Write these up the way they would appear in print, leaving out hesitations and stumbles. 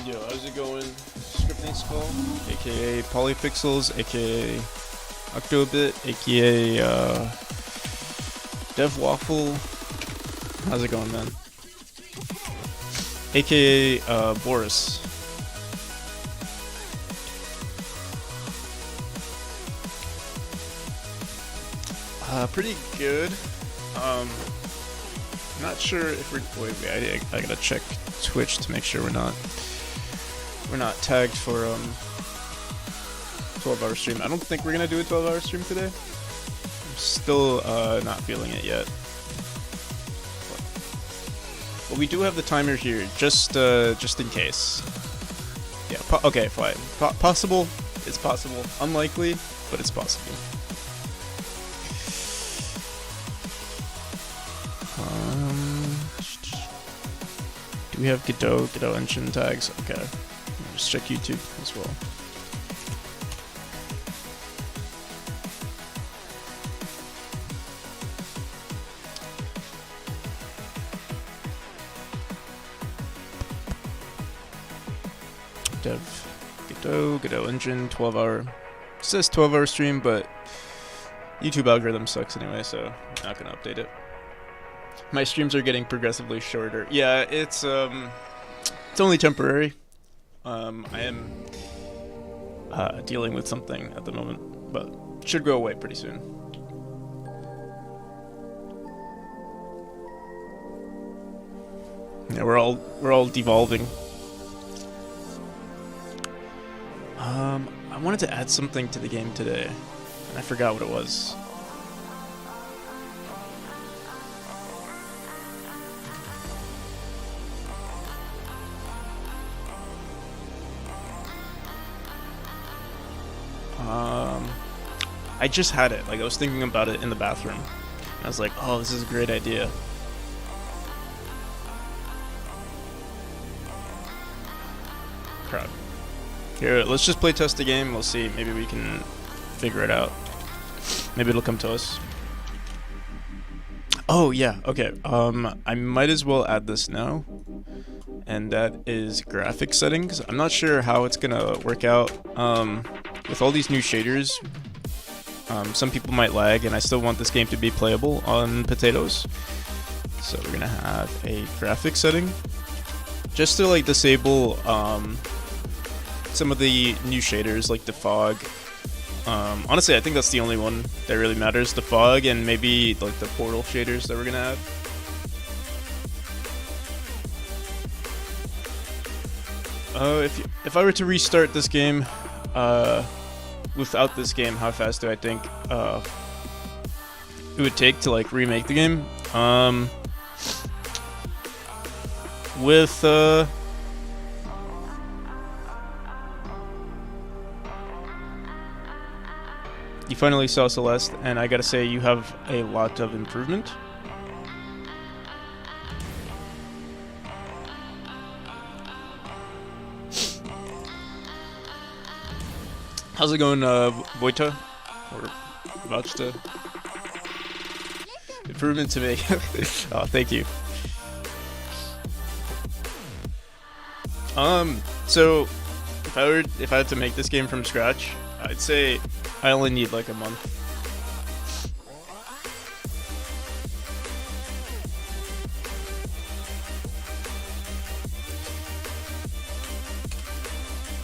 Yo, how's it going? Scripting Skull, aka Polypixels, aka Octobit, aka Dev Waffle. How's it going, man? Aka Boris. Pretty good. Not sure if we're. Wait, I gotta check Twitch to make sure we're not tagged for 12-hour stream. I don't think we're gonna do a 12-hour stream today. I'm still not feeling it yet. But we do have the timer here, just in case. Yeah. Okay, fine. Possible. It's possible. Unlikely, but it's possible. Do we have Godot engine tags? Okay. Just check YouTube as well. Godot engine, 12-hour. It says 12-hour stream, but YouTube algorithm sucks anyway, so I'm not gonna update it. My streams are getting progressively shorter. Yeah, it's only temporary. I am dealing with something at the moment, but should go away pretty soon. Yeah, we're all devolving. I wanted to add something to the game today, and I forgot what it was. I just had it. Like, I was thinking about it in the bathroom. I was like, oh, this is a great idea. Crap. Here, let's just play test the game. We'll see. Maybe we can figure it out. Maybe it'll come to us. Oh, yeah. Okay. I might as well add this now. And that is graphic settings. I'm not sure how it's gonna work out. With all these new shaders, some people might lag, and I still want this game to be playable on potatoes. So we're gonna have a graphic setting, just to like disable some of the new shaders, like the fog. Honestly, I think that's the only one that really matters: the fog and maybe like the portal shaders that we're gonna add. If I were to restart this game, without this game, how fast do I think it would take to like remake the game? With you finally saw Celeste, and I gotta say you have a lot of improvement. How's it going, Voita? Or Vouchta? Improvement to me. Oh, thank you. So if I had to make this game from scratch, I'd say I only need like a month.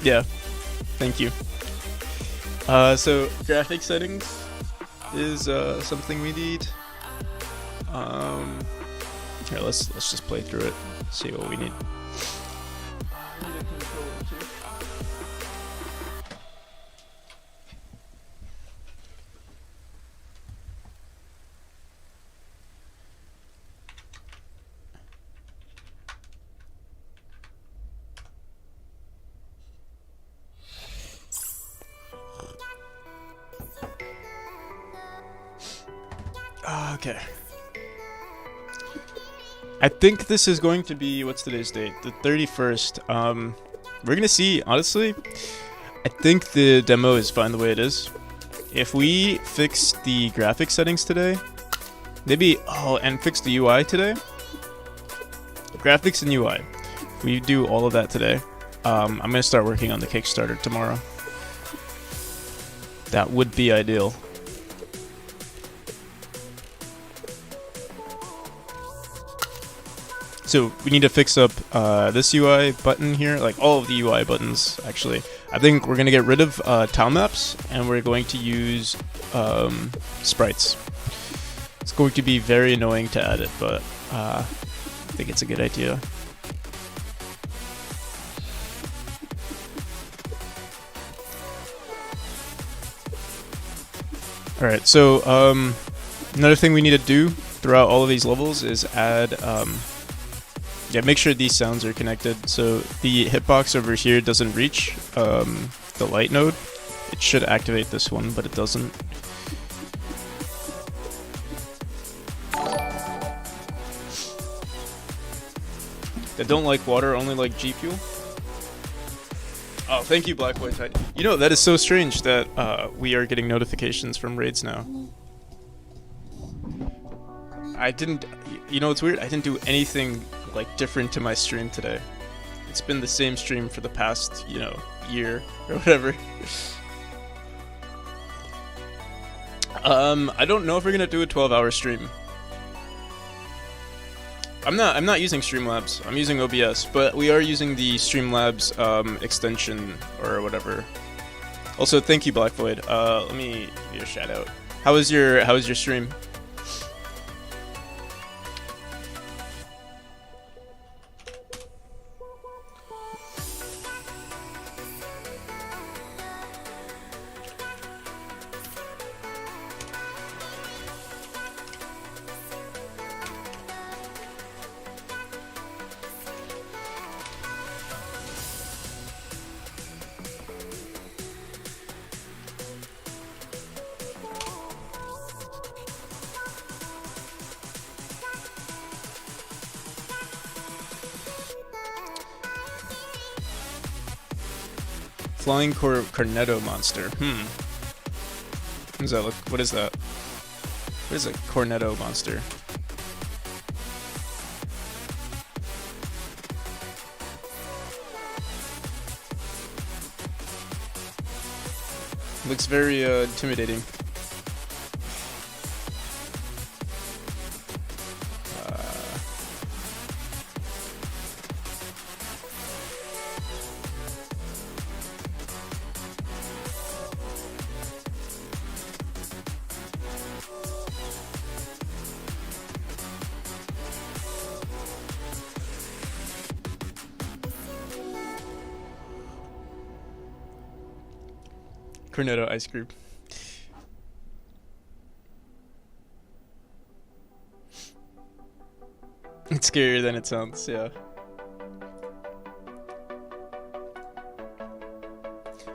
Yeah, thank you. So graphic settings is something we need. Here, let's just play through it, see what we need. Okay. I think this is going to be, what's today's date? The 31st. We're gonna see, honestly. I think the demo is fine the way it is. If we fix the graphic settings today, maybe, and fix the UI today. Graphics and UI. If we do all of that today, I'm gonna start working on the Kickstarter tomorrow. That would be ideal. So we need to fix up this UI button here, like all of the UI buttons actually. I think we're gonna get rid of tile maps and we're going to use sprites. It's going to be very annoying to edit, but I think it's a good idea. Alright, so another thing we need to do throughout all of these levels is add yeah, make sure these sounds are connected. So the hitbox over here doesn't reach the light node. It should activate this one, but it doesn't. They don't like water, only like G Fuel. Oh, thank you, Black White Tide. You know, that is so strange that we are getting notifications from raids now. I didn't, you know, it's weird. I didn't do anything like different to my stream today. It's been the same stream for the past, you know, year or whatever. I don't know if we're gonna do a 12-hour stream. I'm not using Streamlabs. I'm using OBS, but we are using the Streamlabs extension or whatever. Also, thank you, Black Void. Let me give you a shout out. How was your stream? Flying Cornetto monster. What does that look? What is that? What is a Cornetto monster? Looks very intimidating. Cornetto ice cream. It's scarier than it sounds, yeah.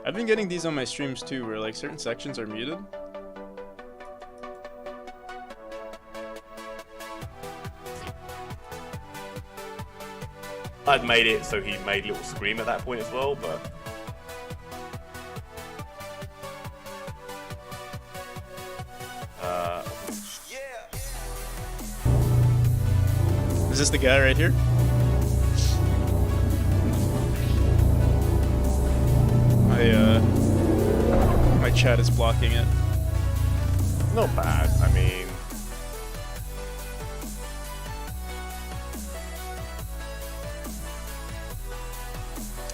I've been getting these on my streams too, where like certain sections are muted. I'd made it so he made a little scream at that point as well, but... Is this the guy right here? My chat is blocking it. Not bad, I mean...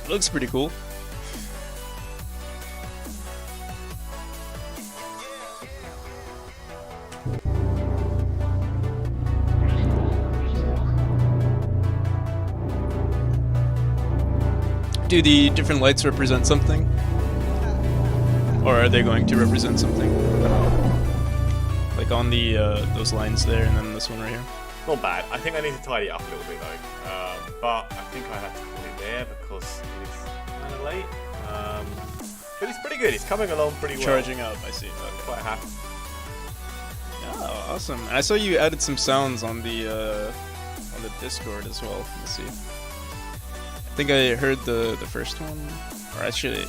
It looks pretty cool. Do the different lights represent something? Or are they going to represent something? Like on the those lines there and then this one right here? Not bad. I think I need to tidy it up a little bit though. But I think I have to put it there because it's kind of late. But it's pretty good. It's coming along pretty well. Charging up, I see. I'm quite happy. Oh, awesome. I saw you added some sounds on the Discord as well. Let's see. I think I heard the first one, or actually,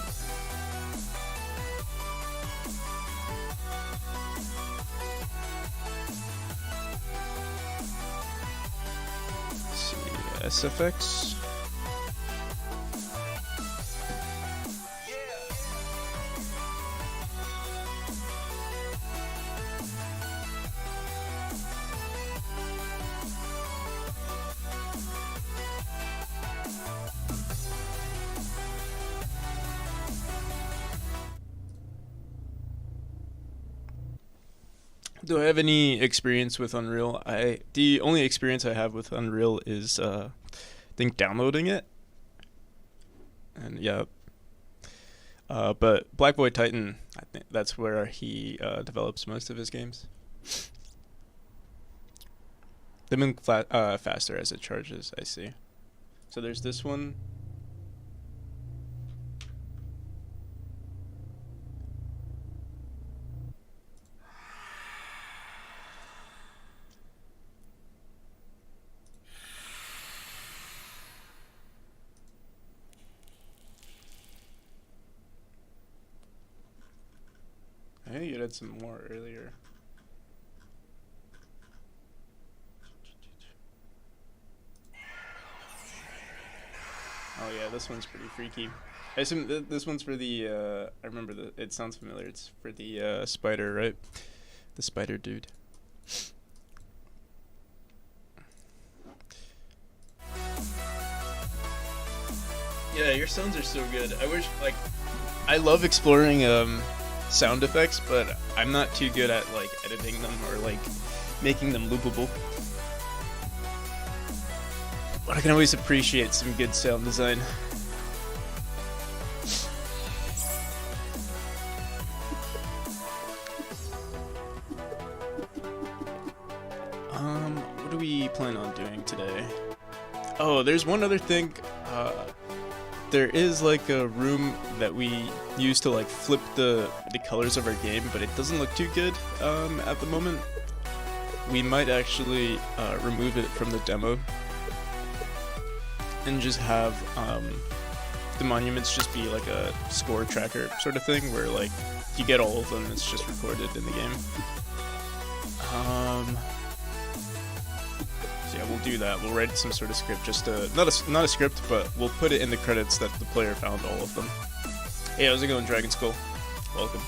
let's see, SFX. Do I have any experience with Unreal? The only experience I have with Unreal is I think downloading it. And yeah. But Black Boy Titan, I think that's where he develops most of his games. They move faster as it charges, I see. So there's this one. I think you had some more earlier. Oh yeah, this one's pretty freaky. I assume this one's for the, I remember it sounds familiar. It's for the spider, right? The spider dude. Yeah, your sounds are so good. I wish, like, I love exploring sound effects, but I'm not too good at like editing them or like making them loopable. But I can always appreciate some good sound design. What do we plan on doing today? Oh, there's one other thing. There is like a room that we use to like flip the colors of our game, but it doesn't look too good at the moment. We might actually remove it from the demo and just have the monuments just be like a score tracker sort of thing, where like you get all of them, it's just recorded in the game. So yeah, we'll do that. We'll write some sort of script, just not a script, but we'll put it in the credits that the player found all of them. Hey, how's it going, Dragon Skull? Welcome.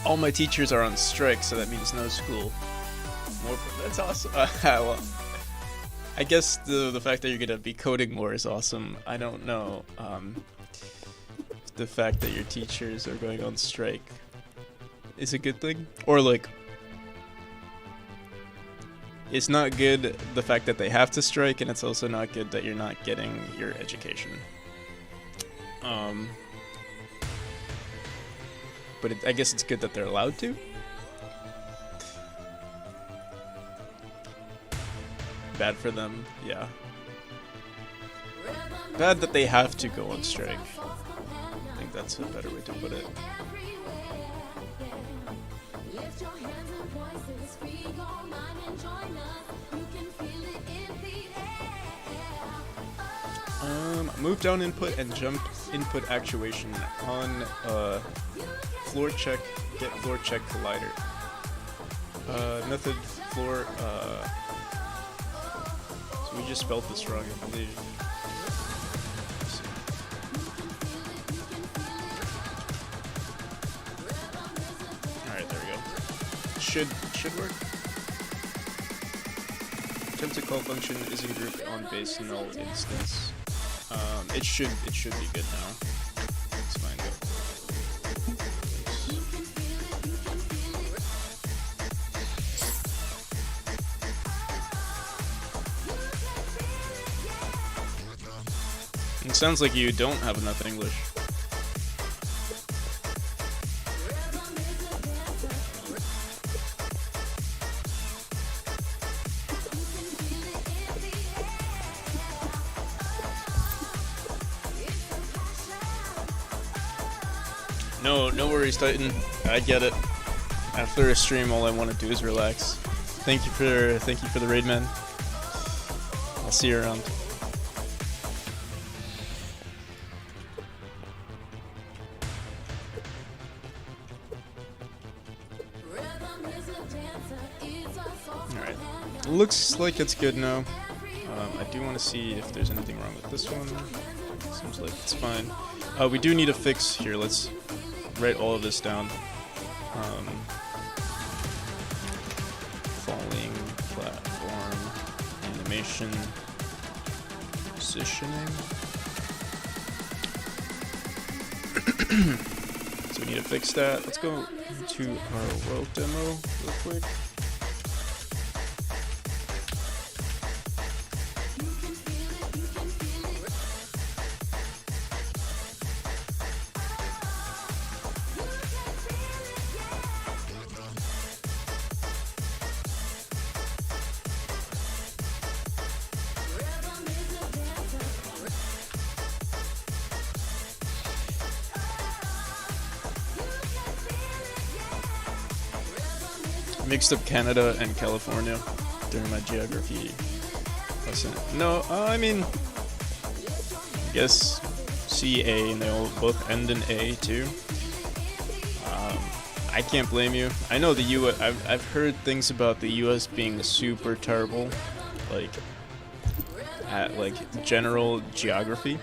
All my teachers are on strike, so that means no school. That's awesome. Well, I guess the fact that you're gonna be coding more is awesome. I don't know. The fact that your teachers are going on strike is a good thing, or like. It's not good the fact that they have to strike, and it's also not good that you're not getting your education. But I guess it's good that they're allowed to. Bad for them, yeah. Bad that they have to go on strike. I think that's a better way to put it. Move down input and jump input actuation on floor check, get floor check collider. Method floor, so we just spelled this wrong, I believe. Alright, there we go. Should work. Attempt to call function is in group on base null instance. It should be good now. It's fine, go. It sounds like you don't have enough English. No worries, Titan. I get it. After a stream, all I want to do is relax. Thank you for the raid, man. I'll see you around. All right. Looks like it's good now. I do want to see if there's anything wrong with this one. Seems like it's fine. We do need a fix here. Let's write all of this down. Falling platform animation positioning. So we need to fix that. Let's go to our world demo real quick. Mixed up Canada and California during my geography lesson. No, I mean, I guess CA, and they all both end in A too. I can't blame you. I know the U.S. I've heard things about the U.S. being super terrible, like at like general geography.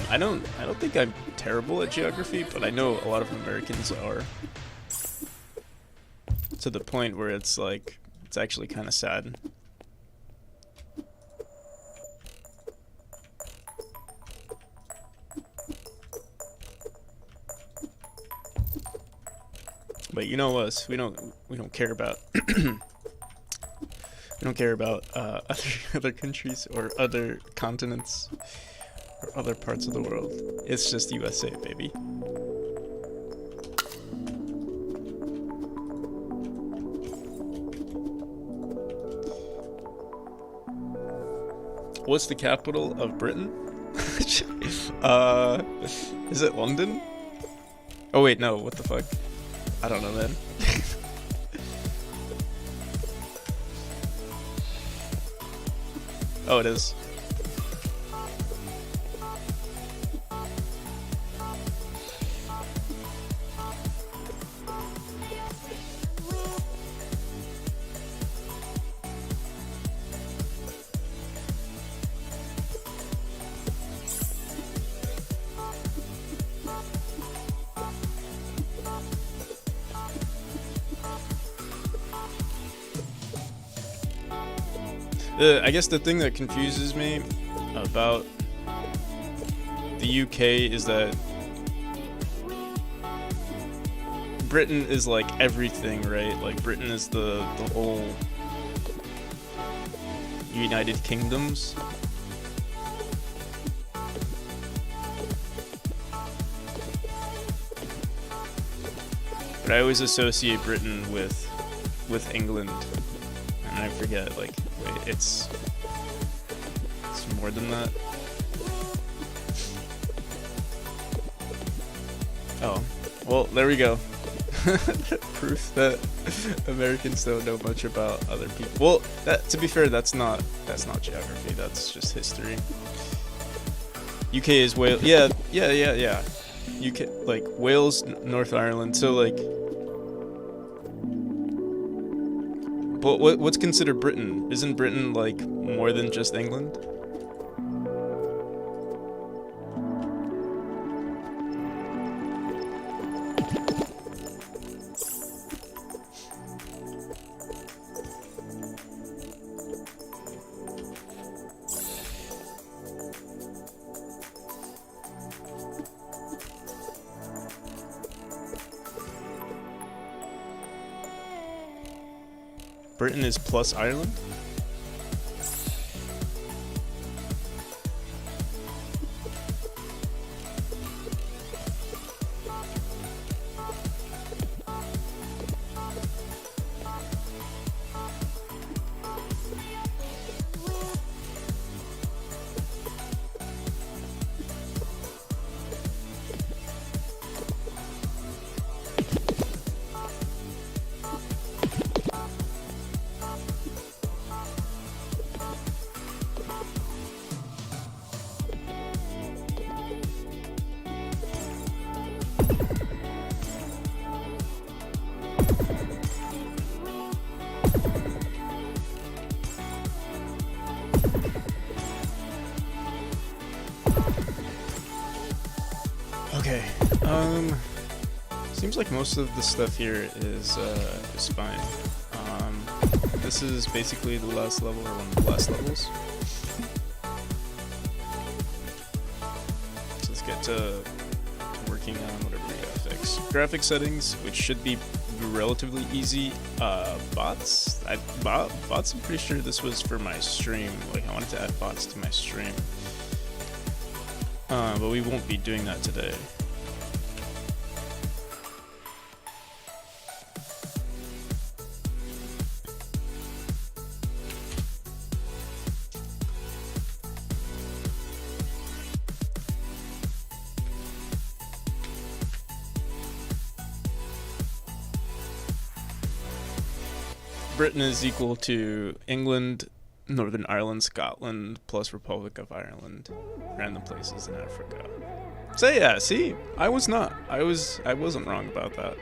I don't think I'm terrible at geography, but I know a lot of Americans are. To the point where it's like, it's actually kind of sad. But you know us, we don't care about we don't care about other countries or other continents or other parts of the world. It's just USA, baby. What's the capital of Britain? Is it London? Oh wait, no, what the fuck? I don't know, man. Oh, it is. I guess the thing that confuses me about the UK is that Britain is like everything, right? Like Britain is the whole United Kingdoms. But I always associate Britain with England, and I forget, like, wait, it's more than that. Oh, well, there we go. Proof that Americans don't know much about other people. Well, to be fair, that's not geography. That's just history. UK is Wales. Yeah. UK, like Wales, North Ireland. So like, but what's considered Britain? Isn't Britain like more than just England? Britain is plus Ireland? Okay, seems like most of the stuff here is fine. This is basically the last level, or one of the last levels. So let's get to working on whatever we gotta fix. Graphic settings, which should be relatively easy. Bots. Bots. I'm pretty sure this was for my stream. Like I wanted to add bots to my stream, but we won't be doing that today. Britain is equal to England, Northern Ireland, Scotland, plus Republic of Ireland, random places in Africa. So yeah, see, I wasn't wrong about that.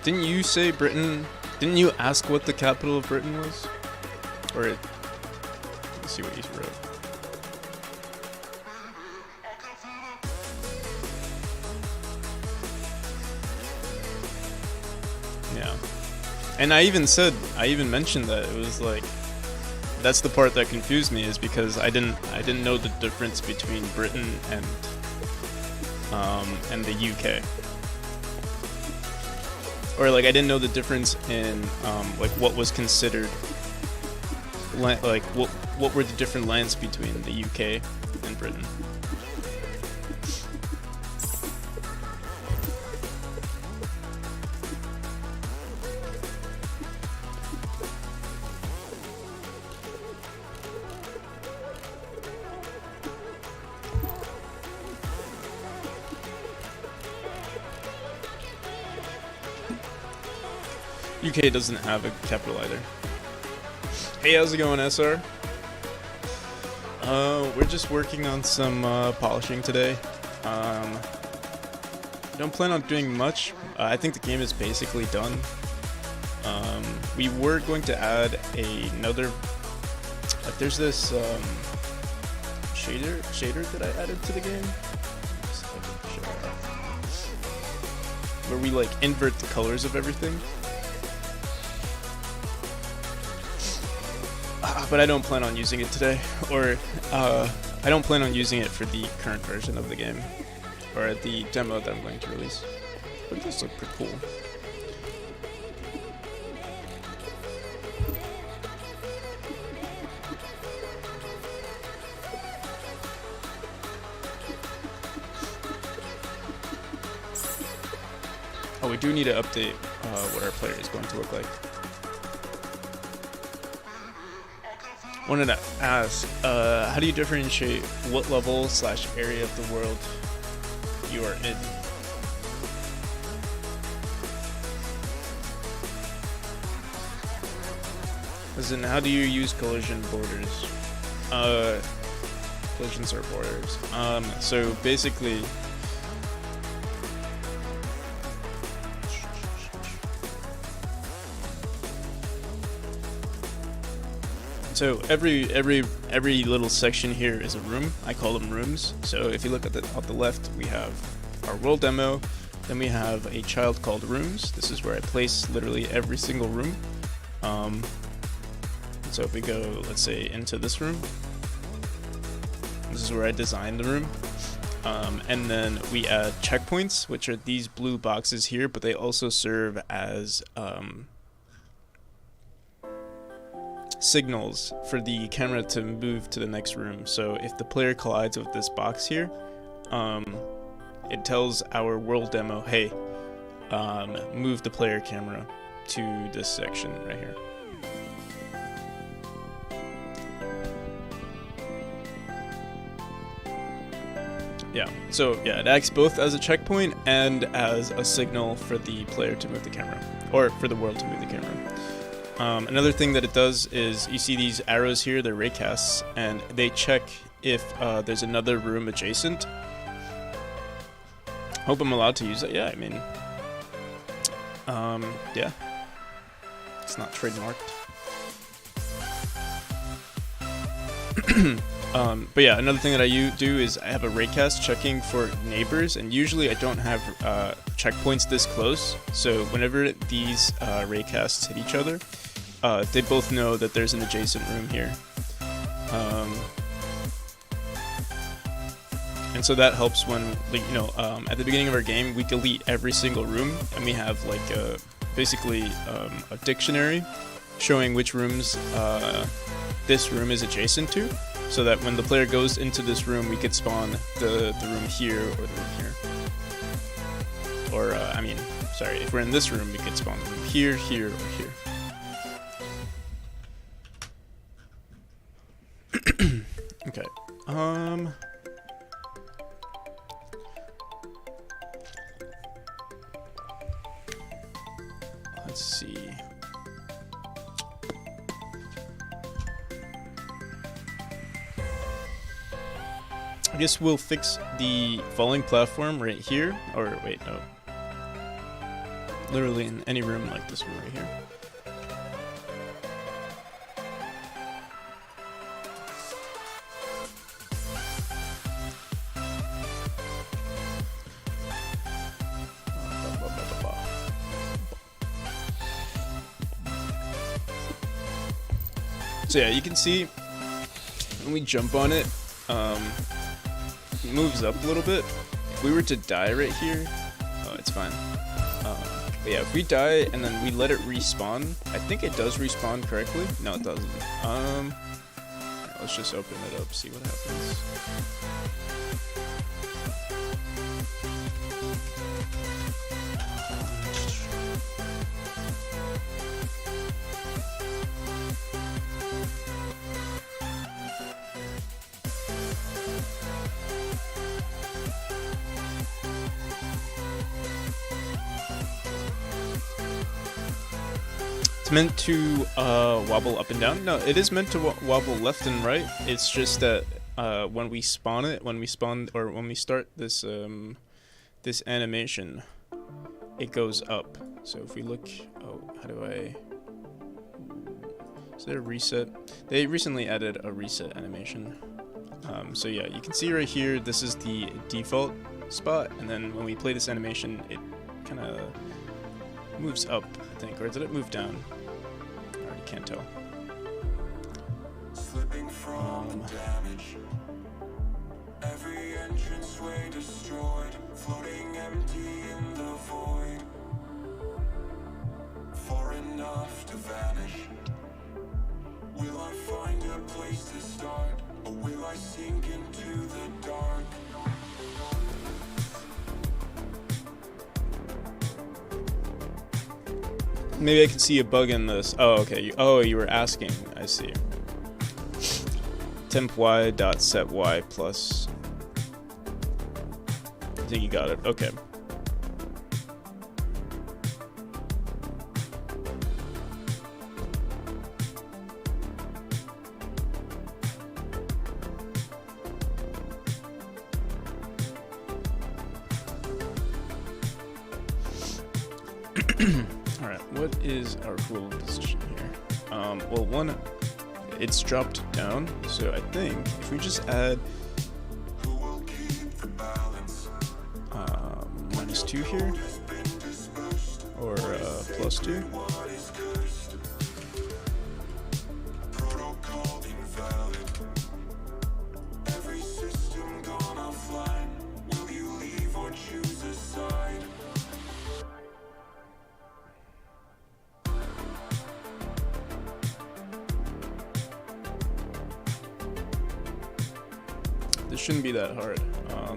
Didn't you say Britain? Didn't you ask what the capital of Britain was? Or let's see what you wrote. Yeah. And I even mentioned that it was like, that's the part that confused me, is because I didn't know the difference between Britain and the UK. Or like I didn't know the difference in like what was considered like what were the different lands between the UK and Britain. UK doesn't have a capital either. Hey, how's it going, SR? We're just working on some polishing today. Don't plan on doing much. I think the game is basically done. We were going to add another. There's this shader that I added to the game. Where we like invert the colors of everything. But I don't plan on using it today, or I don't plan on using it for the current version of the game, or the demo that I'm going to release. But it does look pretty cool. Oh, we do need to update what our player is going to look like. Wanted to ask, how do you differentiate what level / area of the world you are in? As in, how do you use collision borders? Collisions are borders. So basically, so every little section here is a room. I call them rooms. So if you look at the left, we have our world demo. Then we have a child called rooms. This is where I place literally every single room. So if we go, let's say, into this room, this is where I designed the room. And then we add checkpoints, which are these blue boxes here, but they also serve as signals for the camera to move to the next room. So if the player collides with this box here, it tells our world demo, hey, move the player camera to this section right here. Yeah, so yeah, it acts both as a checkpoint and as a signal for the player to move the camera, or for the world to move the camera. Another thing that it does is, you see these arrows here, they're raycasts, and they check if there's another room adjacent. Hope I'm allowed to use it. Yeah, I mean, yeah, it's not trademarked. But yeah, another thing that I do is I have a raycast checking for neighbors, and usually I don't have checkpoints this close. So whenever these raycasts hit each other, they both know that there's an adjacent room here. And so that helps when, like, you know, at the beginning of our game, we delete every single room, and we have like basically a dictionary showing which rooms this room is adjacent to, so that when the player goes into this room, we could spawn the room here or the room here. Or, I mean, sorry, if we're in this room, we could spawn the room here, here, or here. Okay. Let's see. I guess we'll fix the falling platform right here. Or wait, no. Literally in any room like this one right here. So yeah, you can see when we jump on it, it moves up a little bit. If we were to die right here, oh, it's fine. But yeah, if we die and then we let it respawn, I think it does respawn correctly. No, it doesn't. Let's just open it up, see what happens. It's meant to wobble up and down. No, it is meant to wobble left and right. It's just that when we spawn it, when we start this this animation, it goes up. So if we look, oh, how do I? Is there a reset? They recently added a reset animation. So yeah, you can see right here, this is the default spot, and then when we play this animation, it kind of moves up, I think, or did it move down? I already can't tell. Slipping from damage. Every entranceway destroyed, floating empty in the void. Far enough to vanish. Will I find a place to start, or will I sink into the dark? Maybe I can see a bug in this. Oh, okay. You were asking. I see. Temp y dot set y plus. I think you got it. Okay. Alright, what is our rule of position here? Well, one, it's dropped down, so I think if we just add -2 here, or +2. This shouldn't be that hard. Our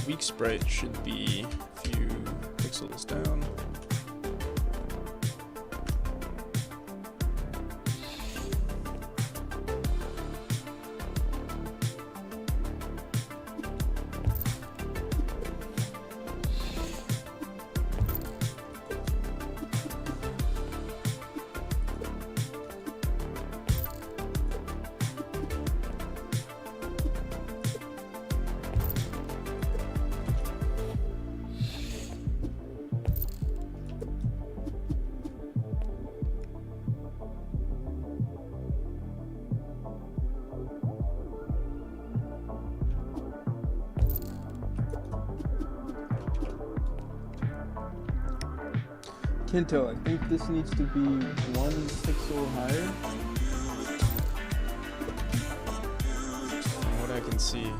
weak sprite should be a few pixels down. Can't tell. I think this needs to be 1 pixel higher. From what I can see.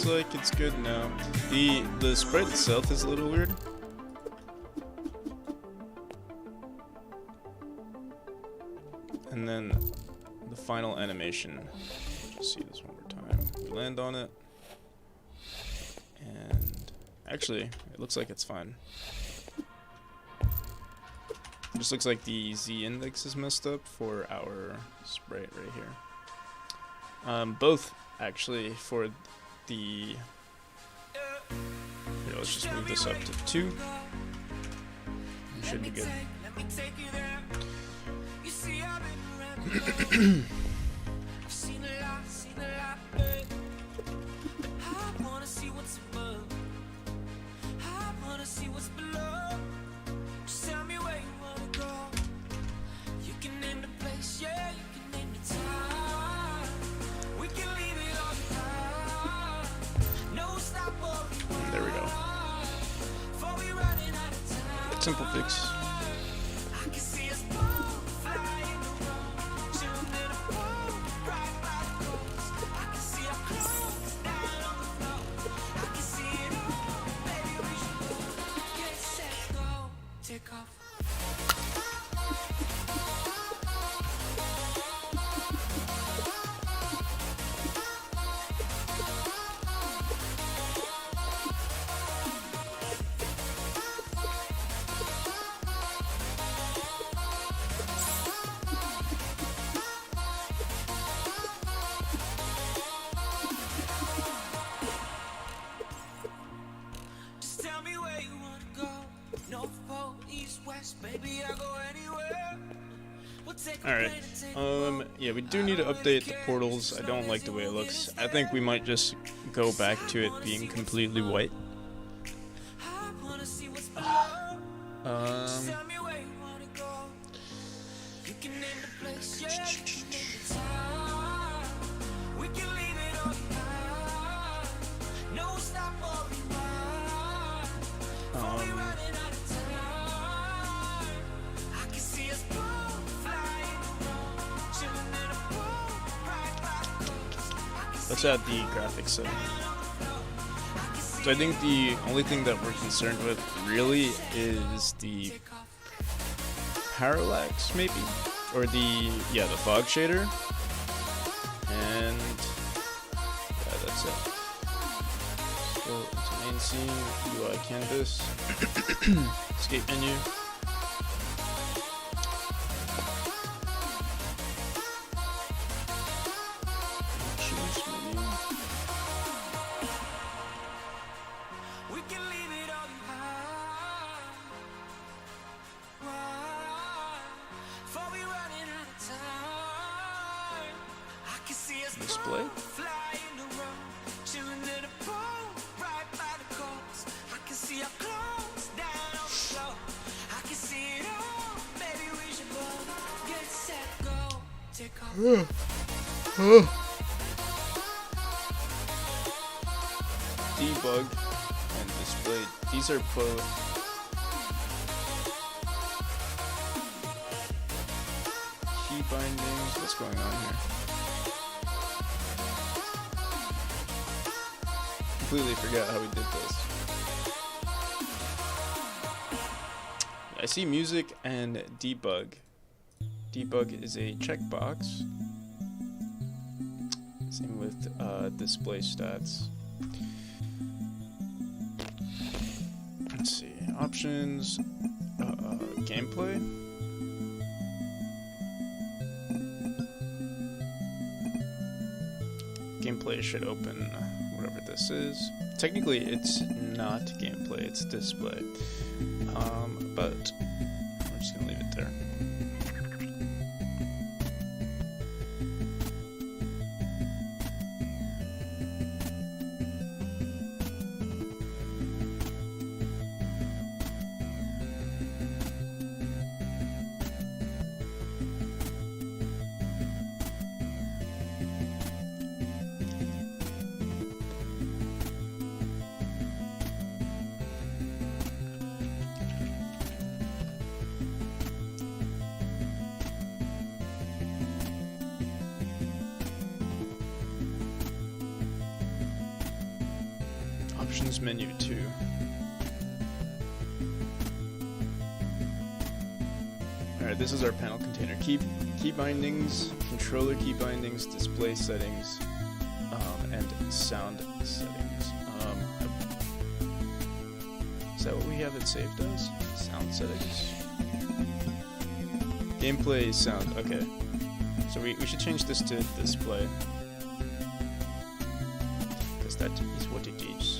Like it's good now. The sprite itself is a little weird. And then the final animation. Let's see this one more time. We land on it. And actually, it looks like it's fine. It just looks like the Z index is messed up for our sprite right here. Both actually for the here, let's just move this up to 2. It should be good. There we go. Simple fix. Alright, yeah, we do need to update the portals. I don't like the way it looks. I think we might just go back to it being completely white. Let's add the graphics setting. So I think the only thing that we're concerned with really is the parallax, maybe, or the fog shader, and yeah, that's it. So it's main scene, UI canvas, escape menu. Display. Debug and display. These are both key bindings. What's going on here? Completely forgot how we did this. I see music and debug. Debug is a checkbox. Same with display stats. Let's see, options, gameplay. Gameplay should open whatever this is. Technically, it's not gameplay, it's display. But I'm just gonna leave it there. Options menu 2. Alright, this is our panel container. Key bindings, controller key bindings, display settings, and sound settings. Is that what we have it saved as? Sound settings? Gameplay sound, okay. So we should change this to display. Because that is what it is.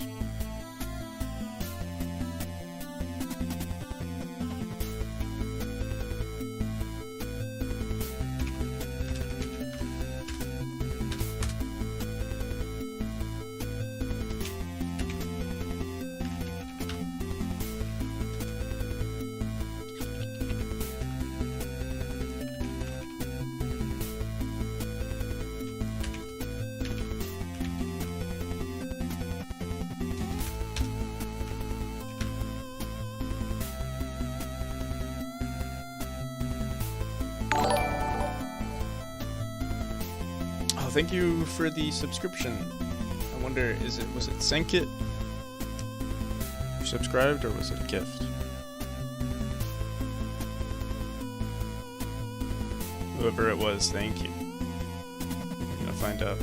Thank you for the subscription. I wonder, was it Senkit who subscribed, or was it a gift? Whoever it was, thank you. I'm gonna find out.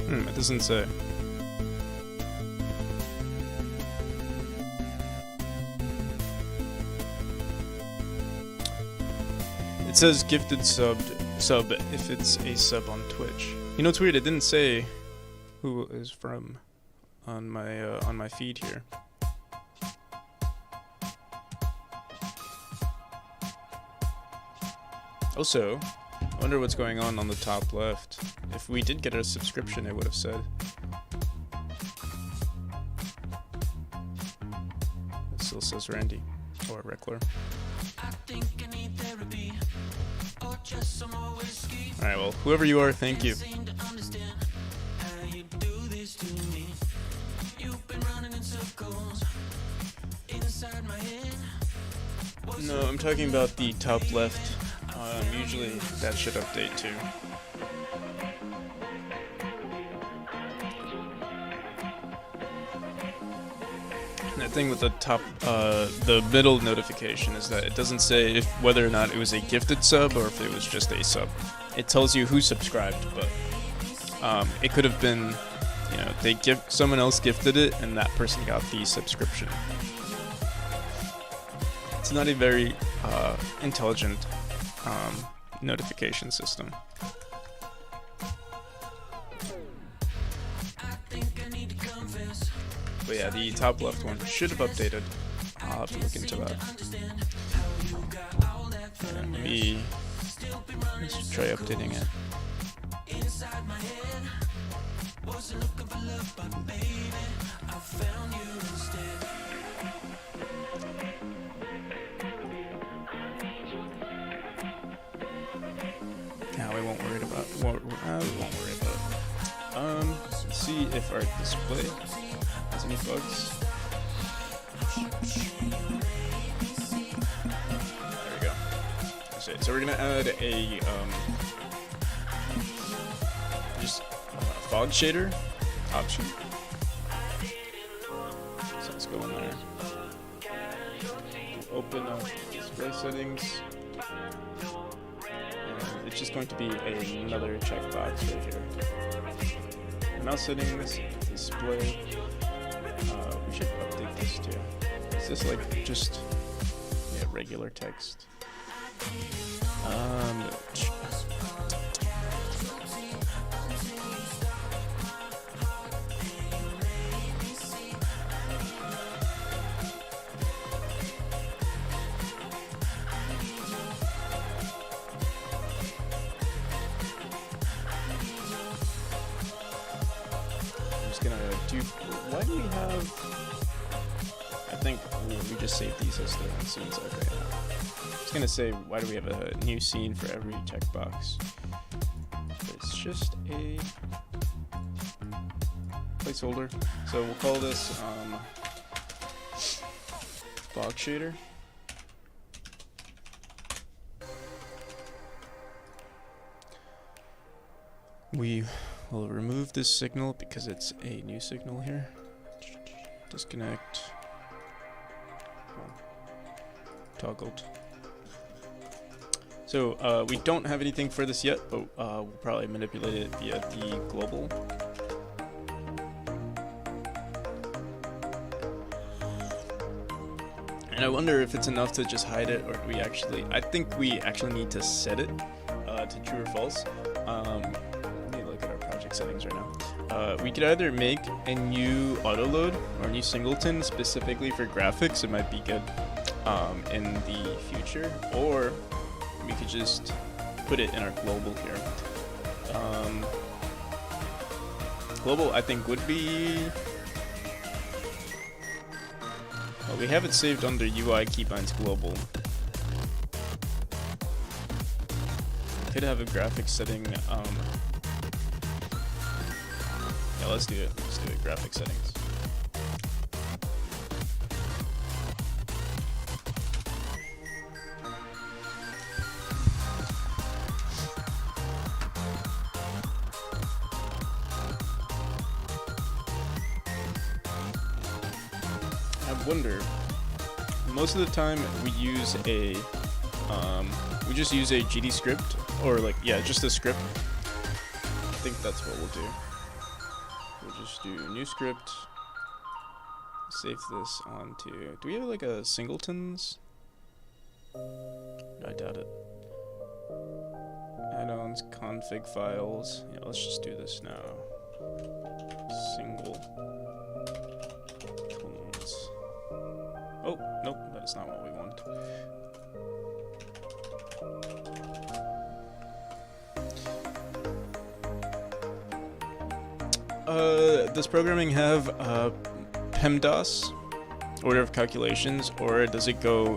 It doesn't say. It says gifted sub if it's a sub on Twitch. You know, it's weird. It didn't say who is from on my feed here. Also, I wonder what's going on the top left. If we did get a subscription, it would have said. It still says Randy or Reckler. Alright, well, whoever you are, thank you. No, I'm talking about the top left. Usually that should update too. And the thing with the top, the middle notification is that it doesn't say whether or not it was a gifted sub or if it was just a sub. It tells you who subscribed, but it could have been, you know, someone else gifted it and that person got the subscription. It's not a very intelligent notification system. But yeah, the top left one should have updated. I'll have to look into that. Yeah, let's try updating it. Now we won't worry about. We won't worry about it. Let's see if our display has any bugs. There we go. That's it. So we're gonna add a fog shader option. So let's go in there. Open up display settings. And it's just going to be another checkbox right here. Mouse settings, display. We should update this too. Is this like just regular text? Why do we have? I think we just saved these as the scenes. Okay. I was gonna say, why do we have a new scene for every checkbox? It's just a placeholder. So we'll call this fog shader. We will remove this signal because it's a new signal here. Disconnect. Toggled. So we don't have anything for this yet, but we'll probably manipulate it via the global. And I wonder if it's enough to just hide it, or do we actually... I think we actually need to set it to true or false. Let me look at our project settings right now. We could either make a new autoload or a new singleton specifically for graphics. It might be good in the future, or we could just put it in our global here. Global, I think, would be... Well, we have it saved under UI keybinds global. Could have a graphics setting. Yeah, let's do it. Let's do it. Graphics settings. I wonder. Most of the time, we use a. We just use a GD script, or like, yeah, just a script. I think that's what we'll do. We'll just do new script. Save this onto. Do we have like a singletons? I doubt it. Add-ons, config files. Yeah, let's just do this now. Single. Oh, nope, that is not what we want. Does programming have PEMDAS, order of calculations, or does it go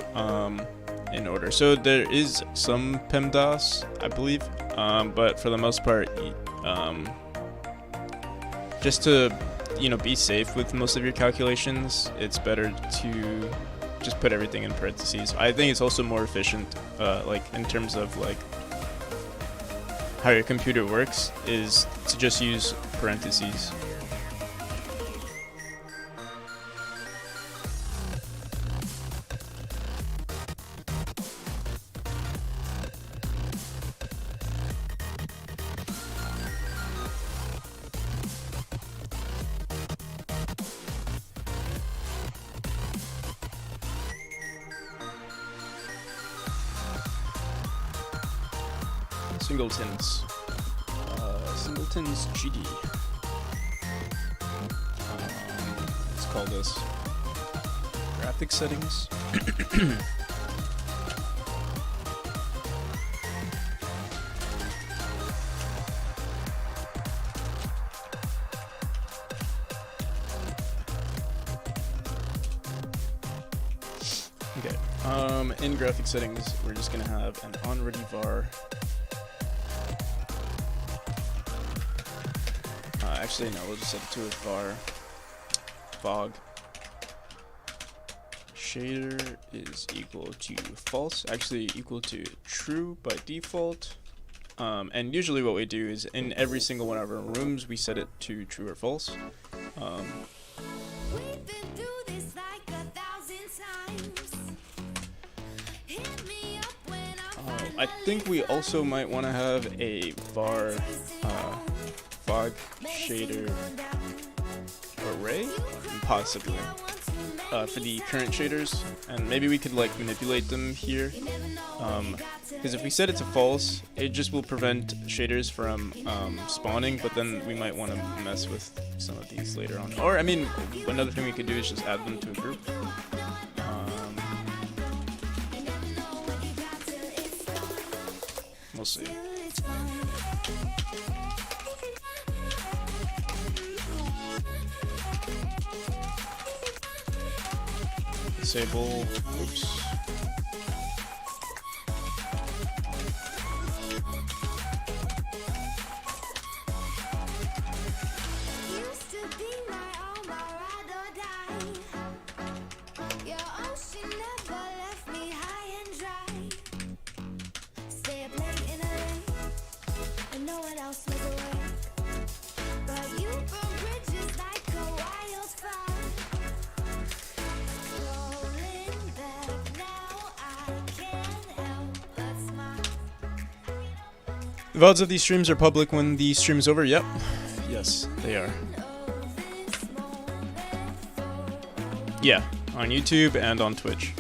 in order? So there is some PEMDAS, I believe, but for the most part, just to be safe with most of your calculations, it's better to just put everything in parentheses. I think it's also more efficient, like in terms of like how your computer works, is to just use parentheses. Singletons. Singletons GD. Let's call this graphics settings. Okay. In graphic settings, we're just gonna have an onReady var. Actually, no, we'll just set it to a var. Fog shader is equal to false, actually equal to true by default. And usually what we do is in every single one of our rooms, we set it to true or false. I think we also might want to have a var fog shader array, possibly, for the current shaders, and maybe we could like manipulate them here, because if we set it to false, it just will prevent shaders from spawning, but then we might want to mess with some of these later on. Or, I mean, another thing we could do is just add them to a group. We'll see. Disable, oops. The VODs of these streams are public when the stream's over. Yep. Yes, they are. Yeah, on YouTube and on Twitch.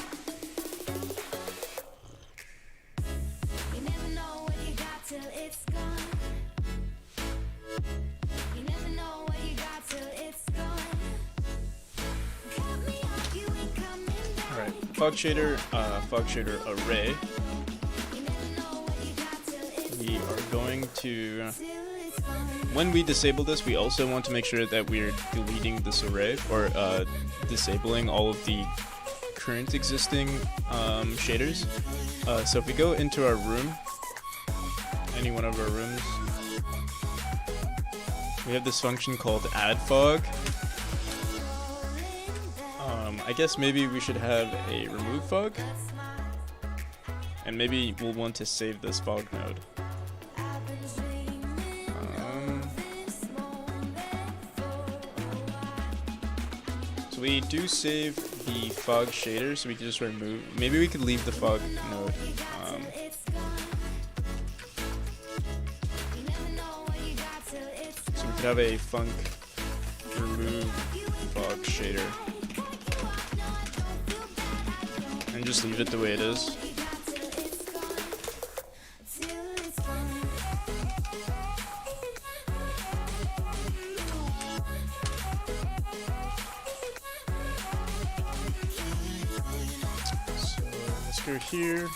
Alright, fog shader array. We are going to, when we disable this, we also want to make sure that we're deleting this array, or disabling all of the current existing shaders. So if we go into our room, any one of our rooms, we have this function called add fog. I guess maybe we should have a remove fog, and maybe we'll want to save this fog node. So we do save the fog shader, so we can just remove. Maybe we could leave the fog node. So we could have a func remove fog shader, and just leave it the way it is. Go here,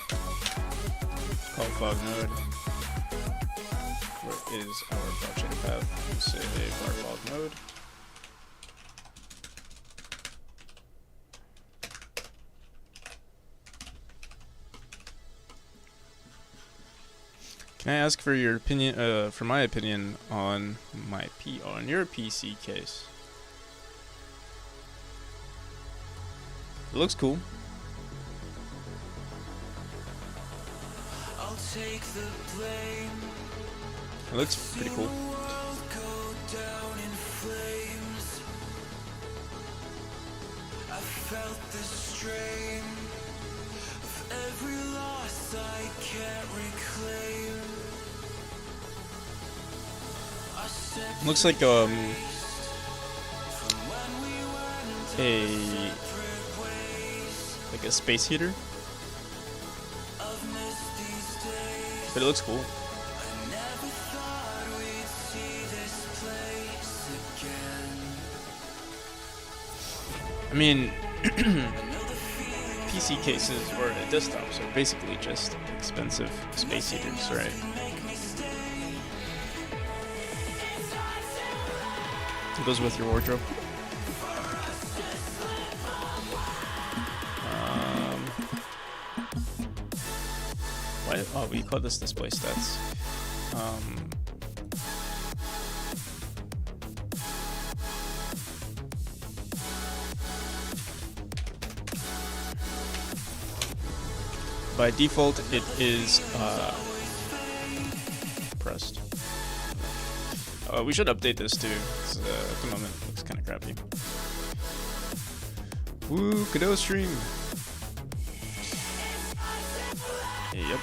call fog node. Where is our fog shader path? Save our fog node. Can I ask for your opinion? For my opinion on on your PC case. It looks cool. Take the blame. It looks pretty cool. I felt the strain of every loss I can't reclaim. Looks like a space heater. But it looks cool. I mean, PC cases or desktops are basically just expensive space heaters, right? It goes with your wardrobe. Oh, we call this display stats. By default, it is pressed. We should update this too, 'cause, at the moment it looks kind of crappy. Woo, godot stream. Yep.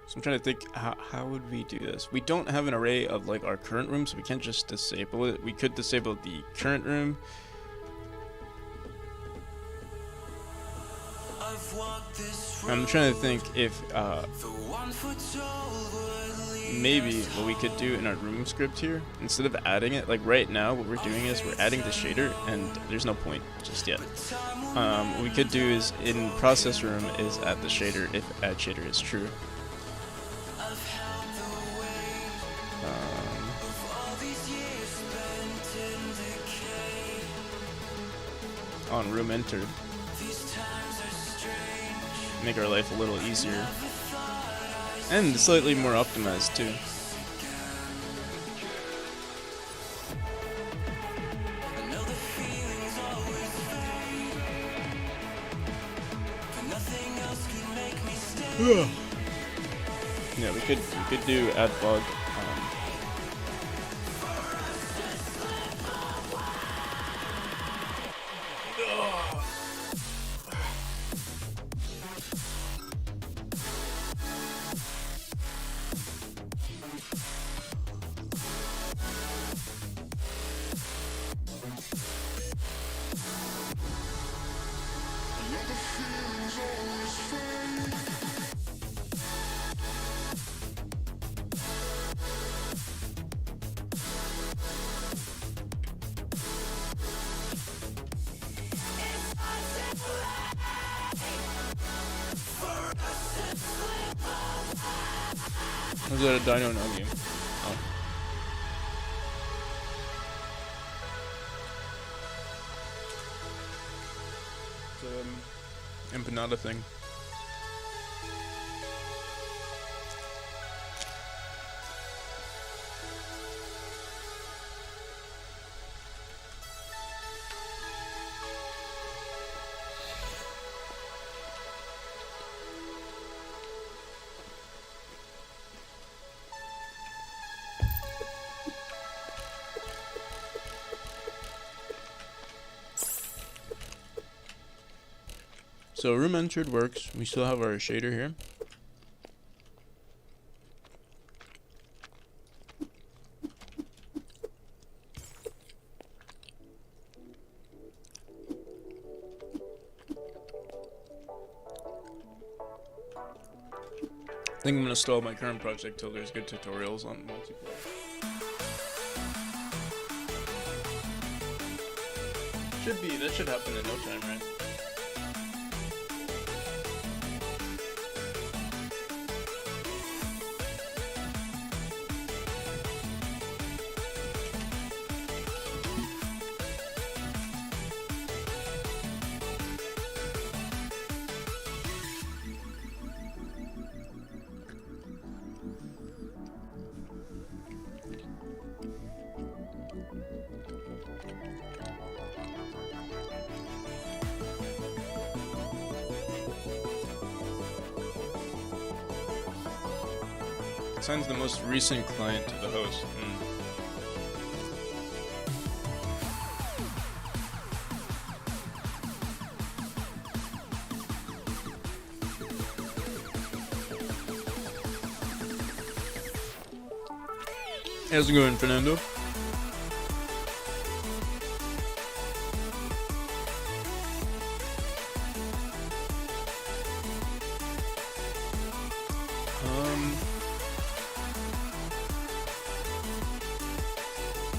So I'm trying to think, how would we do this? We don't have an array of like our current room, so we can't just disable it. We could disable the current room. I'm trying to think if maybe what we could do in our room script here, instead of adding it, like right now what we're doing is we're adding the shader and there's no point just yet. What we could do is in process room is add the shader if add shader is true. On room entered. Make our life a little easier. And slightly more optimized too. Yeah, we could do add fog Was that a Dino No game? Oh. It's empanada thing. So room entered works. We still have our shader here. I think I'm gonna stall my current project till there's good tutorials on multiplayer. That should happen in no time, right? Assigns the most recent client to the host. How's it going, Fernando?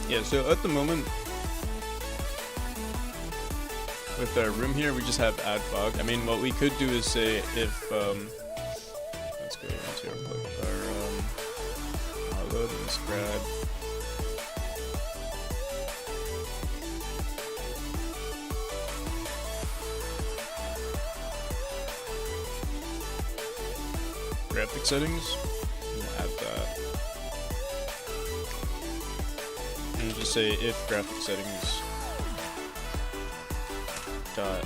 Yeah, so at the moment, with our room here, we just have add fog. I mean, what we could do is say if, let's go into our plug, our load and grab. Graphic settings, we'll add that. And just say if graphic settings dot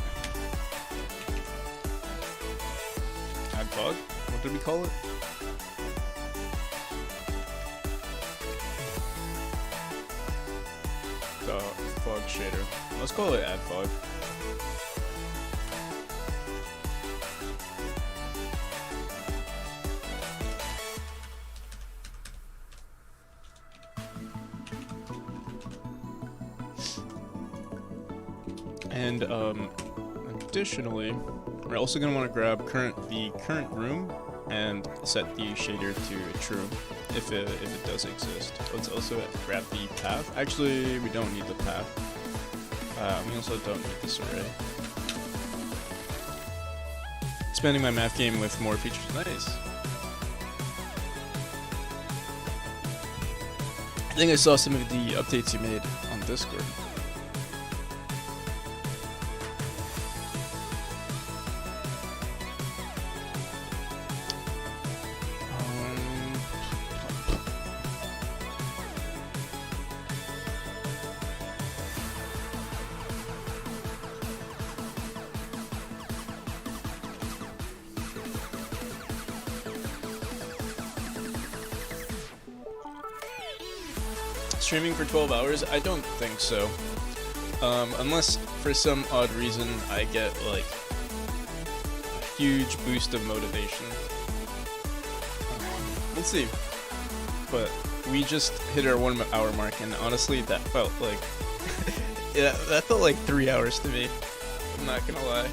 add fog. What did we call it? The fog shader. Let's call it add fog. And additionally, we're also going to want to grab the current room and set the shader to true if it does exist. Let's also grab the path. Actually, we don't need the path. We also don't need this array. Expanding my math game with more features. Nice. I think I saw some of the updates you made on Discord. Streaming for 12 hours? I don't think so. Unless for some odd reason I get like a huge boost of motivation. We'll see. But we just hit our 1 hour mark, and honestly that felt like yeah, that felt like 3 hours to me. I'm not gonna lie.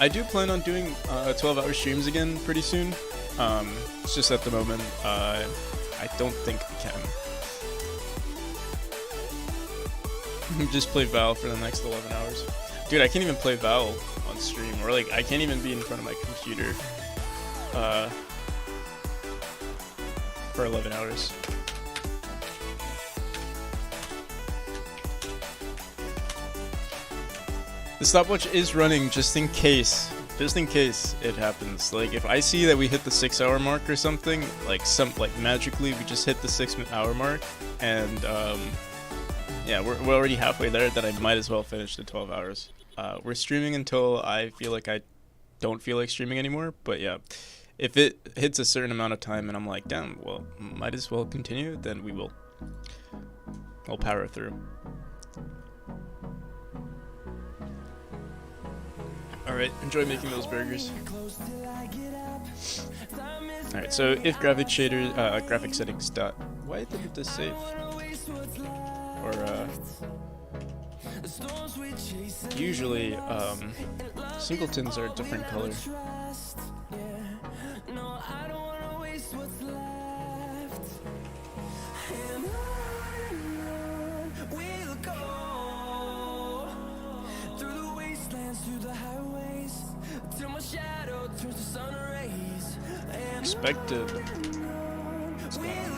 I do plan on doing 12-hour streams again pretty soon. It's just at the moment, I don't think I Just play Val for the next 11 hours. Dude, I can't even play Val on stream, or like I can't even be in front of my computer for 11 hours. The stopwatch is running just in case it happens. Like if I see that we hit the 6-hour mark or something, like magically we just hit the 6-hour mark, and yeah, we're already halfway there, then I might as well finish the 12 hours. We're streaming until I feel like I don't feel like streaming anymore, but yeah, if it hits a certain amount of time and I'm like, damn, well, might as well continue, then we will. We'll power through. Alright, enjoy making those burgers. Alright, so if graphic shader, graphic settings dot, why did it just save? Or, usually, singletons are a different color. Expected. What's going on?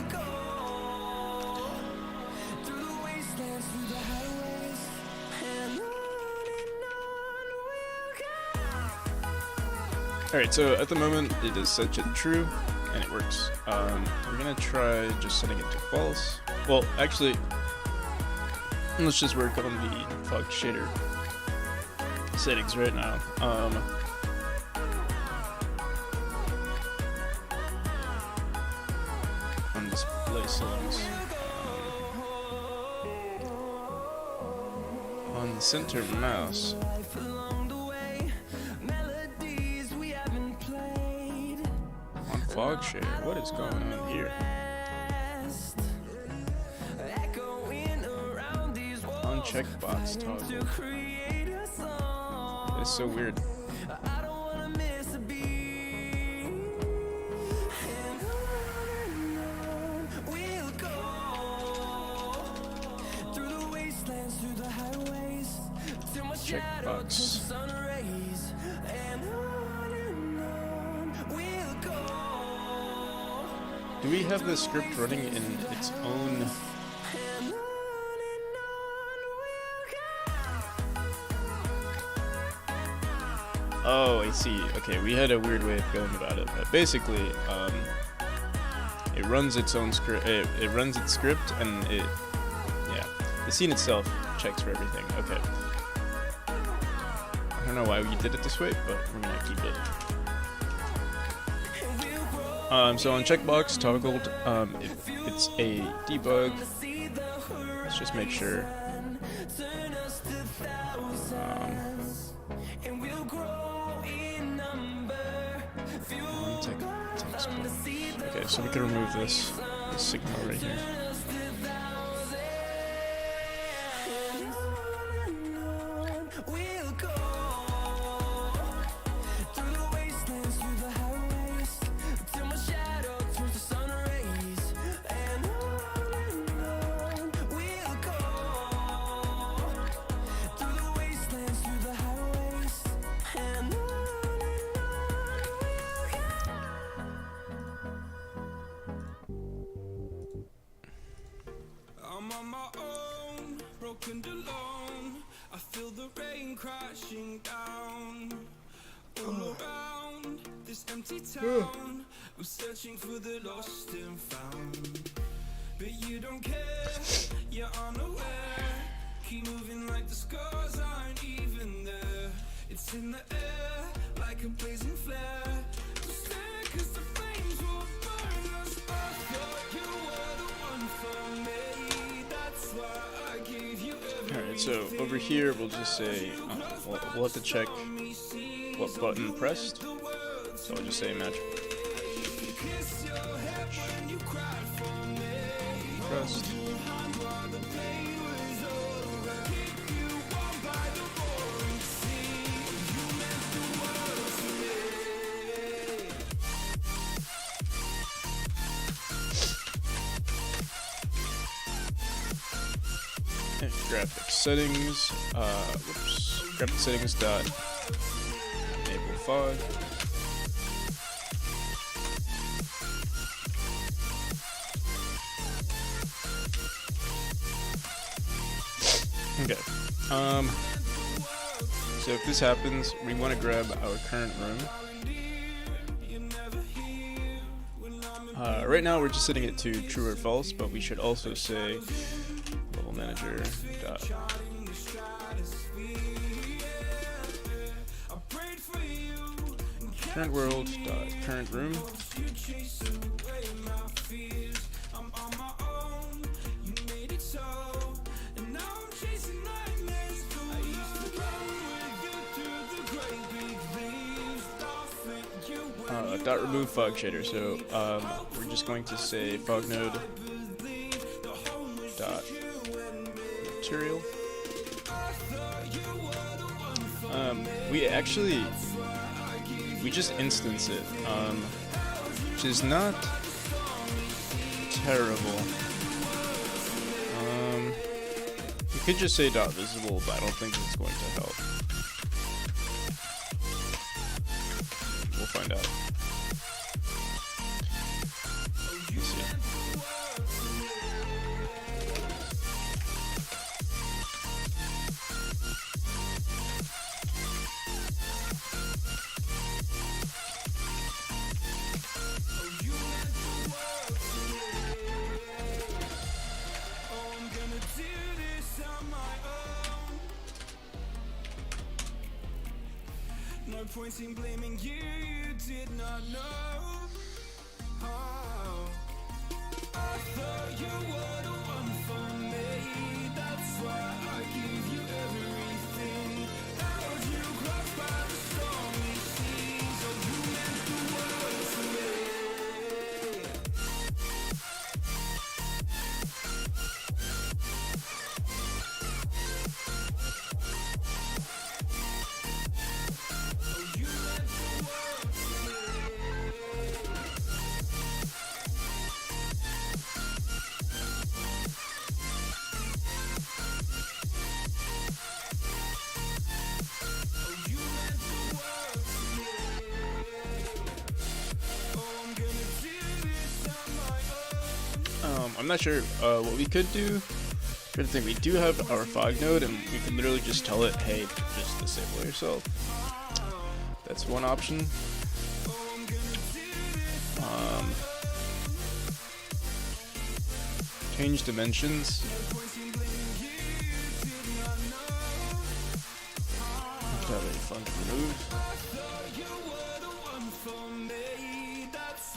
Alright, so at the moment it is set to true, and it works. We're gonna try just setting it to false. Well, actually, let's just work on the fog shader settings right now. On display settings. On the center mouse. On fog shader, what is going on here? On checkbox toggle. It's so weird. Checkbox. Do we have the script running in its own? Oh, I see. Okay, we had a weird way of going about it, but basically, it runs its own script. It runs its script, and yeah, the scene itself checks for everything. Okay. I don't know why we did it this way, but we're gonna keep it. So on checkbox toggled, if it's a debug, let's just make sure. Okay, so we can remove this signal right here. I'm on my own, broken alone. I feel the rain crashing down all around this empty town. I'm searching for the lost and found, but you don't care, you're unaware. Keep moving like the scars aren't even there. It's in the air like a blazing flare. Just stare 'cause the flames will burn us. I thought you were the one for me. Alright, so over here we'll just say, we'll have to check what button pressed, so I'll just say match pressed. And graphic settings. Whoops. Graphic settings dot enable fog. Okay. So if this happens, we want to grab our current room. Right now we're just setting it to true or false, but we should also say level manager dot current world dot current room. Dot remove fog shader. So we're just going to say fog node dot material. We just instance it, which is not terrible. You could just say dot visible, but I don't think it's going to help. We'll find out. Let's see. No point in blaming you, you did not know. Oh, I thought you were the one for me. That's why I give you everything. Held you close by the stormy seas. Oh, you meant the world to me. I'm not sure what we could do. Good thing we do have our fog node, and we can literally just tell it, hey, just disable yourself. That's one option. Change dimensions. That would be fun to remove.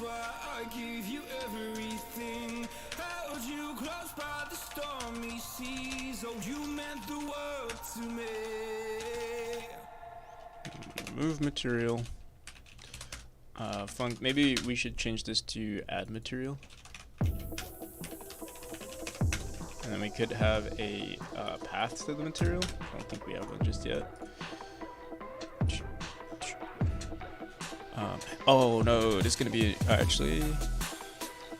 I give you everything. Held you close by the stormy seas. Oh, you meant the world to me. Remove material. Maybe we should change this to add material. And then we could have a path to the material. I don't think we have one just yet. Oh no, it is going to be actually.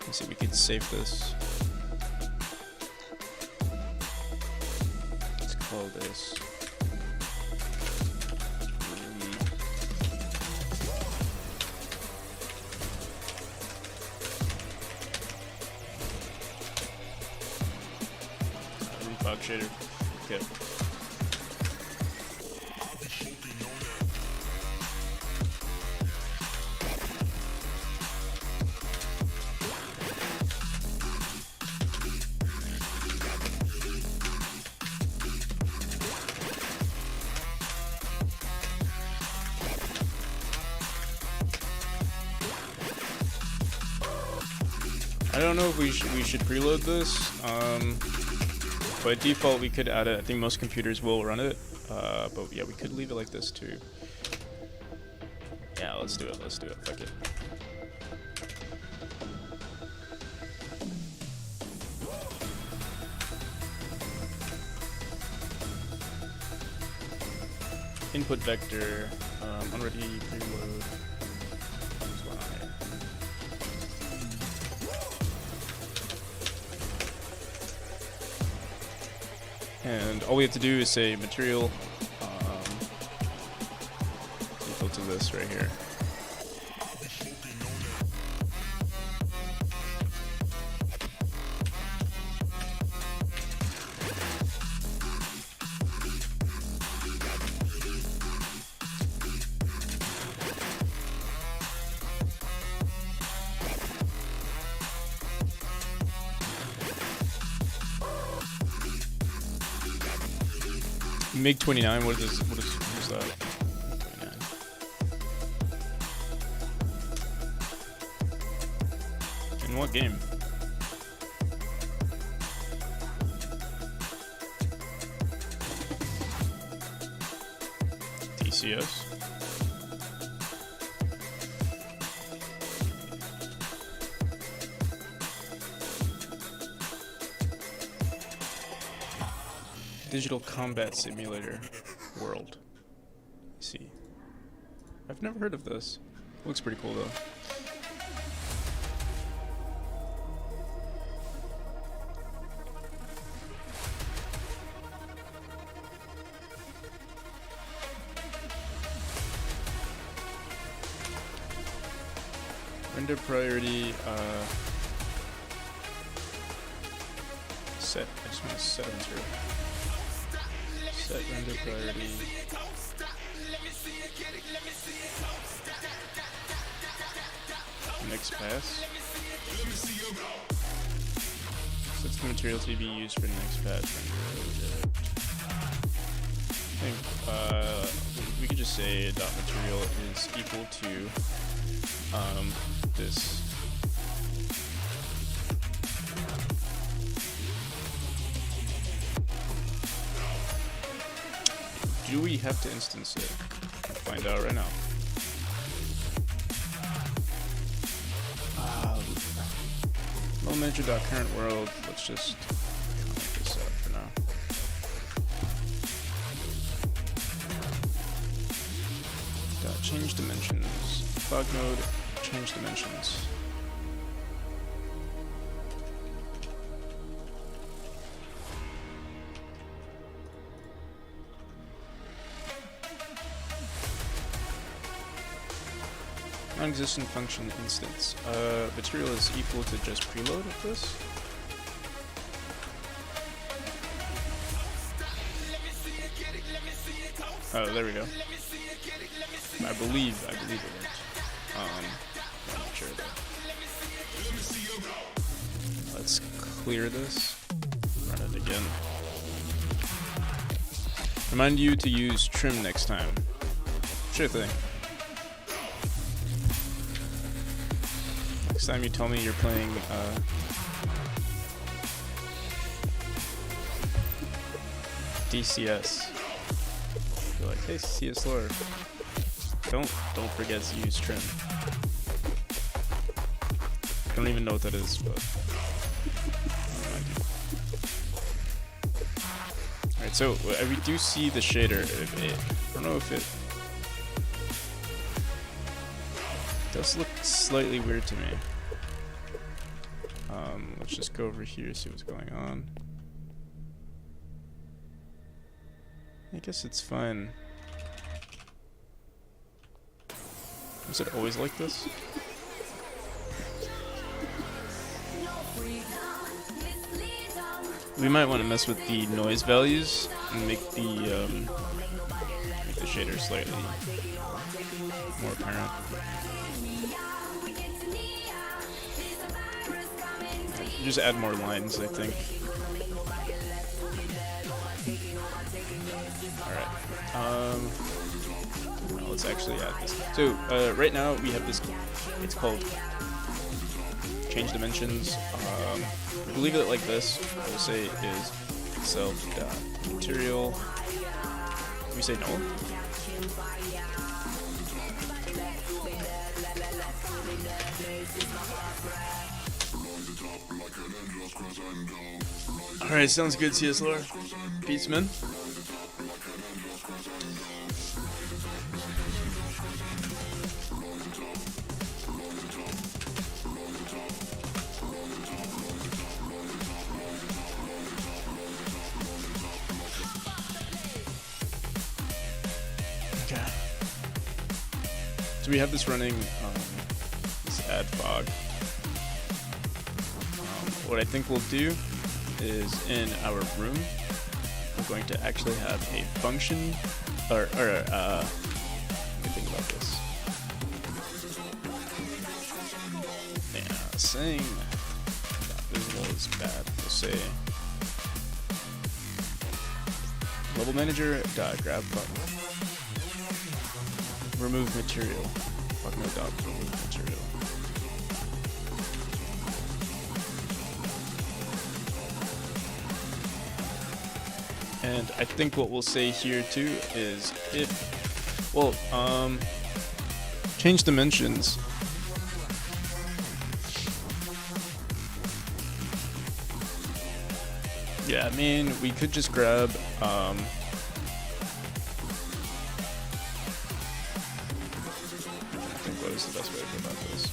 Let's see, we can save this. Let's call this. Fog shader. Okay. I don't know if we should preload this. By default, we could add it. I think most computers will run it, but yeah, we could leave it like this too. Yeah, let's do it. Let's do it. Fuck it. Input vector, unready preload. What's going on here? And all we have to do is say material equal to this right here. MiG 29. What is that? 29. In what game? DCS. Digital Combat Simulator World. Let's see. I've never heard of this. Looks pretty cool though. Render priority, set. I just want to set them through. Set render priority. Next pass. Sets the material to be used for next pass render. I think we could just say dot material is equal to this. Do we have to instance it? We'll find out right now. Low manager.current world. Let's just comment this up for now. Dot change dimensions. Fog mode. Change dimensions. Non-existent function instance. Material is equal to just preload of this. Oh, there we go. I believe it worked. I'm not sure though. Let's clear this. Run it again. Remind you to use trim next time. Sure thing. Next time you tell me you're playing DCS. You're like, hey, CS Lord. Don't forget to use trim. I don't even know what that is, but alright, so we do see the shader. I don't know if it does look slightly weird to me. Let's just go over here, see what's going on. I guess it's fine. Was it always like this? We might want to mess with the noise values and make the shader slightly more apparent. Just add more lines, I think. Alright. No, let's actually add this. So, right now we have this, it's called change dimensions. We'll leave it like this. We'll say is self.material. We say no. Alright, sounds good, CS Lore. Peace, man. So we have this running, this add fog. What I think we'll do is in our room, we're going to actually have a function, let me think about this. Yeah, saying that visible is bad. We'll say level manager dot grab button. Remove material. Fuck no dot remove material. And I think what we'll say here too is if, well, change dimensions. Yeah, I mean, we could just grab, I think what is the best way to go about this?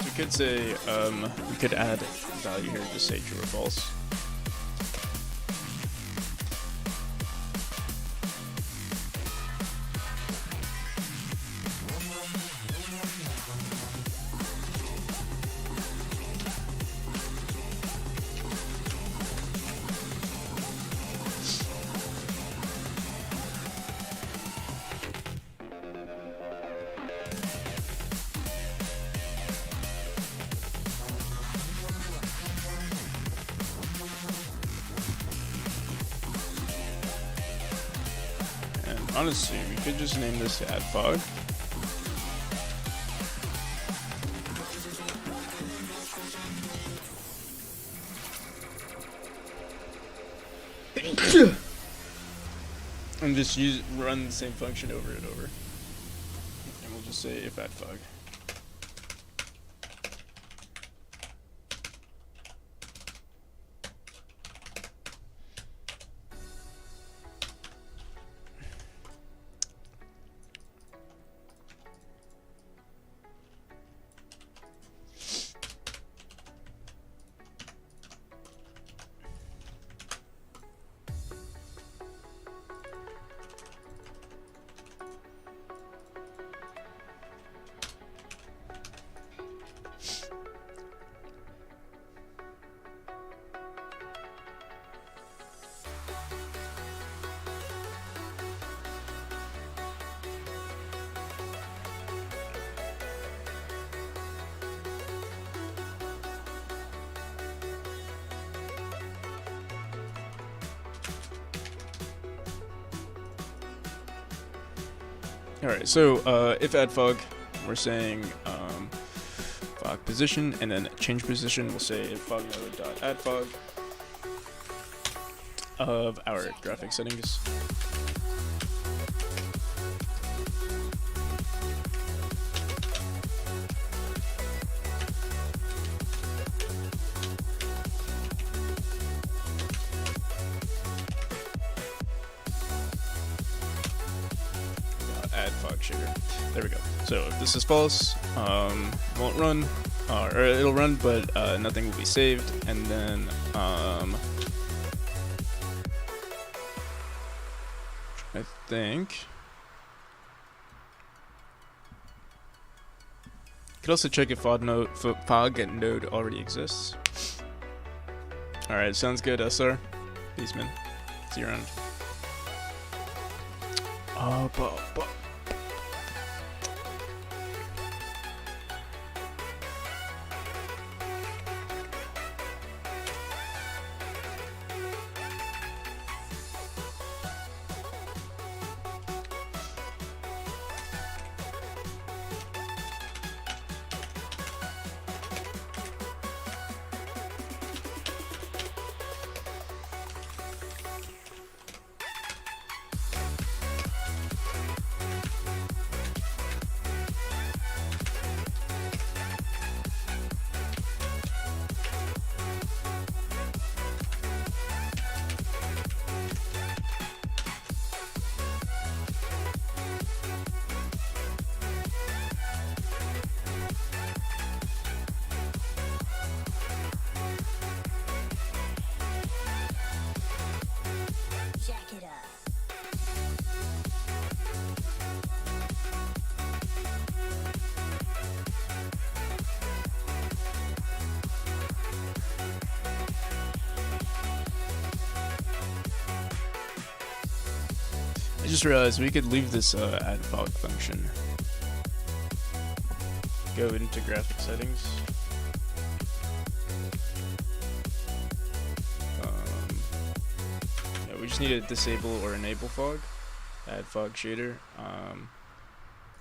We could say, we could add value here, just say true or false. Honestly, we could just name this add fog. And just run the same function over and over. And we'll just say if add fog. Alright, so if add fog, we're saying fog position, and then change position, we'll say if fog node dot add fog of our graphic settings. add fog shader. There we go. So if this is false, it won't run, or it'll run, but nothing will be saved. And then I think you could also check if fog node already exists. All right, sounds good, SR. Peace, man. See you around. But. I just realized we could leave this add fog function. Go into graphic settings. Yeah, we just need to disable or enable fog, add fog shader,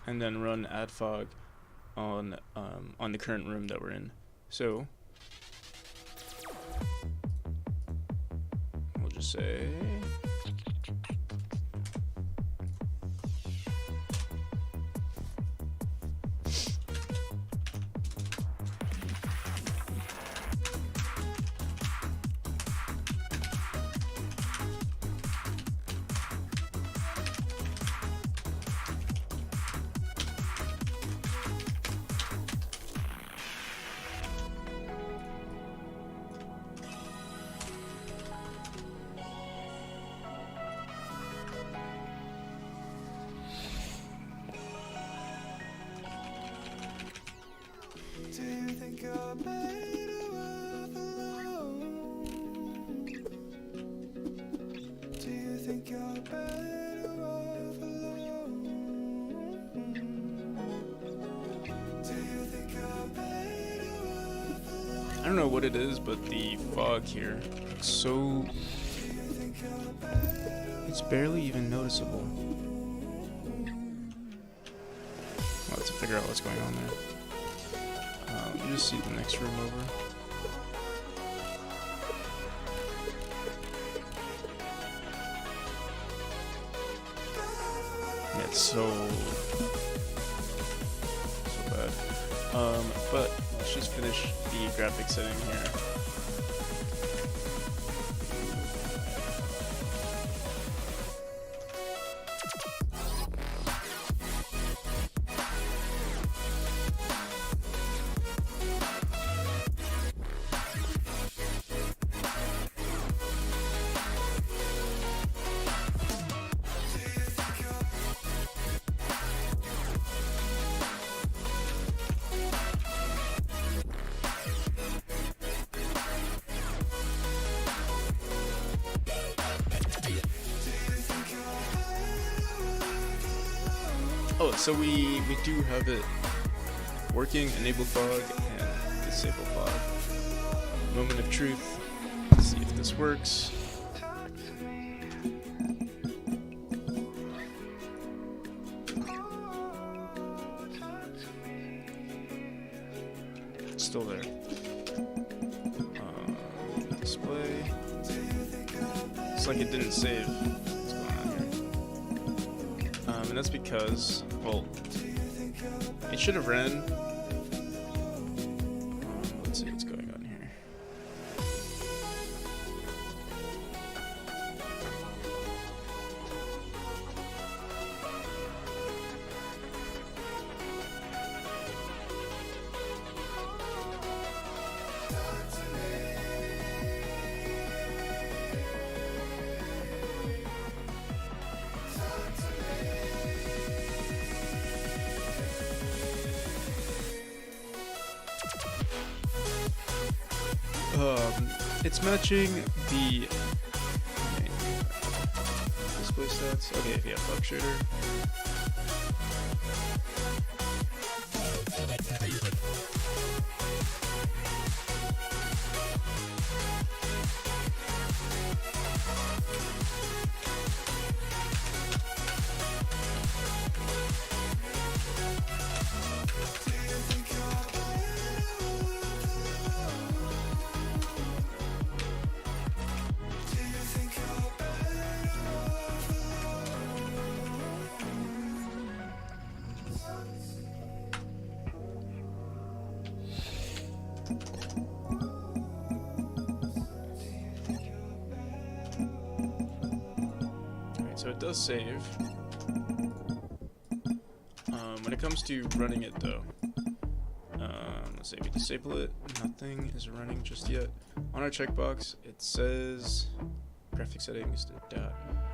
and then run add fog on the current room that we're in. So we'll just say Do you think you're better off alone? Do you think you're better off alone? Do you think you're better off alone? I don't know what it is, but the fog here looks so, it's barely even noticeable. I'll have to figure out what's going on there. You just see the next room over. Yeah, it's so bad. But let's just finish the graphic setting here. Oh, so we do have it working, enable fog and disable fog. Moment of truth. Let's see if this works. It's still there. Display. It's like it didn't save. What's going on here? And that's because, well, it should have ran. Let's see what's going on here. It's matching the display stats. Okay, yeah, bug shader. So it does save. When it comes to running it though, let's say we disable it. Nothing is running just yet. On our checkbox, it says graphic settings to dot.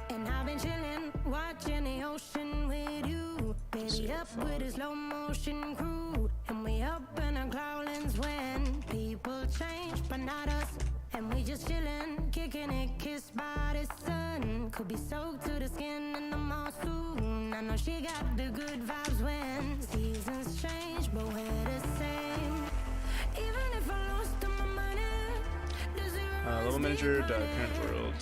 And I've been chilling, watching the ocean with you. Baby up with a slow motion crew. And we up in our growlings when people change, but not us. And we just chillin', kicking it, kissed by the sun. Could be soaked to the skin in the mall soon. I know she got the good vibes when seasons change, but we're the same. Even if I lost all my money, does it Level manager, current world.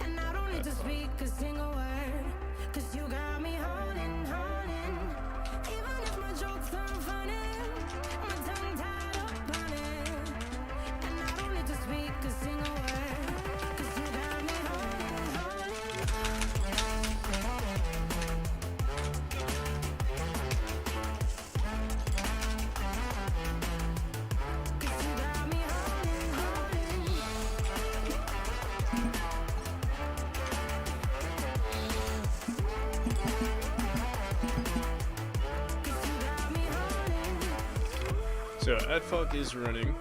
and I don't need to speak a single word, 'cause you got me holding, holding. Even if my jokes aren't funny, my tongue tied up on it. And I don't need to speak a single word, 'cause you got me holding, holding. 'Cause you got me holding, holding. So add fog is running.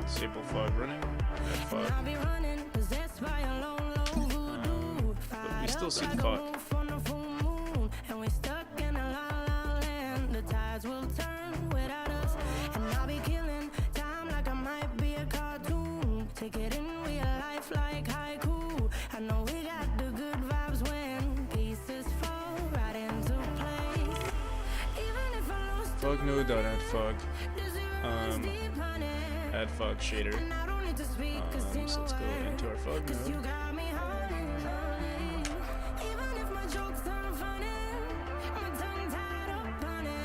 Disable fog running. Add fog. I'll be running, possessed by a low, low voodoo. But we still see the Like a fog. wolf on a full moon, and we're stuck in a la la land. The tides will turn without us, and I'll be killing time like I might be a cartoon. Take it in real life like haiku. I know we got the good vibes when pieces fall right into place. Even if I lost Fog node dot add fog. the zeros deep, honey. Add fog shader. And I don't need to speak a single So let's go word. into our fog 'Cause you node. got me holding, holding. Even if my jokes aren't funny, my tongue tied up on it.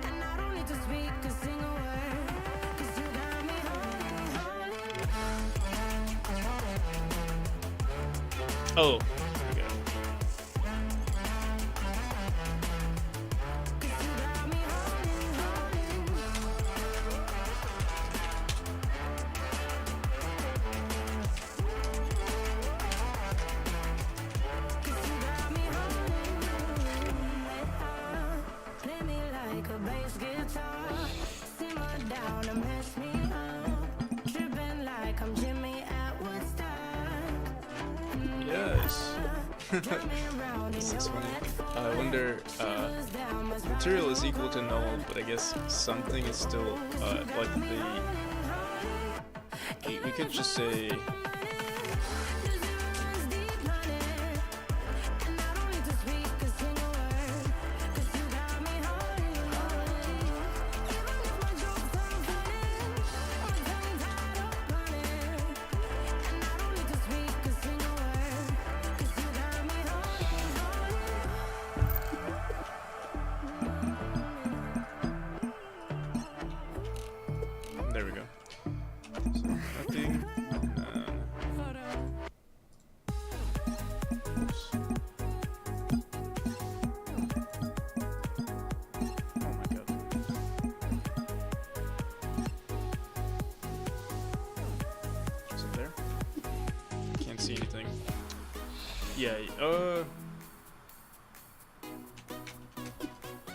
And I don't need to speak a single word, 'cause you got me holding, holding. Oh, there we go. 'Cause you got me holding, holding. Cause you got me holding. Play me like a bass guitar. Simmer down and mess me up. Tripping like I'm Jimmy at Woodstock. Yes. Drive me around in This is your funny. red I wonder, Shivers down my spine. material is equal to null, but I guess something is still, like we could just say, there we go. So nothing, oops. Oh my god. Is it there? Can't see anything. Yeah,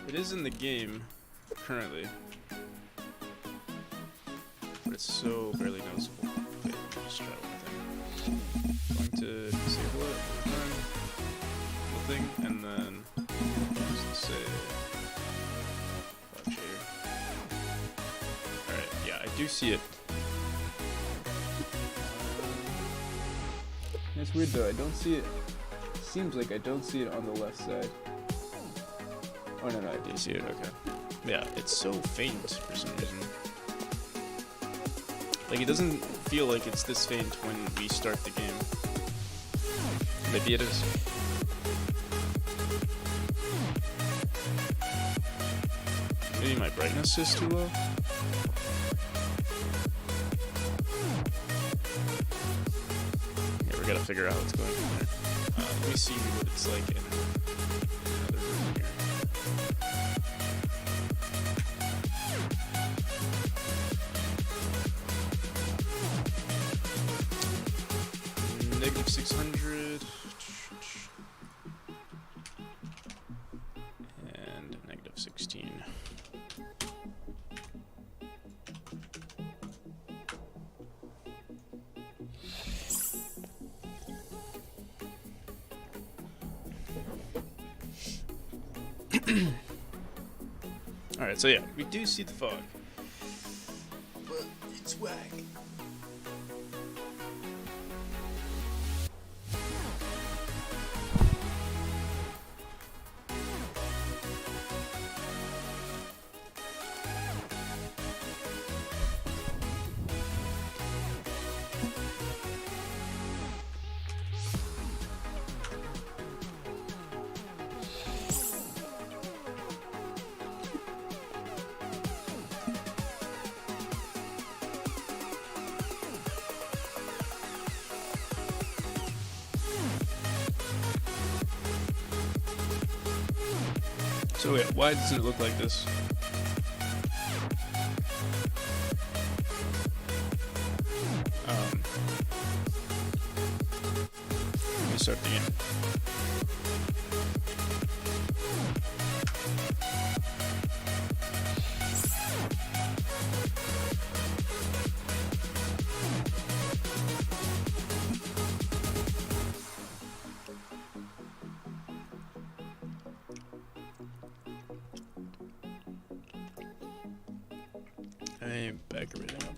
it is in the game currently, but it's so barely noticeable. Okay, let's try one thing. Going to disable it, run, nothing, and then just say fog shader. do see it. It's weird though, I don't see it. Seems like I don't see it on the left side. Oh no, I do see it, okay. Yeah, it's so faint for some reason. Like, it doesn't feel like it's this faint when we start the game. Maybe it is. Maybe my brightness is too low? Yeah, we gotta figure out what's going on there. Let me see what it's like in another room here. Negative 600 and negative 16. Alright, so yeah, we do see the fog. But it's whack. So yeah, why doesn't it look like this? Let me start the game. I back everything up.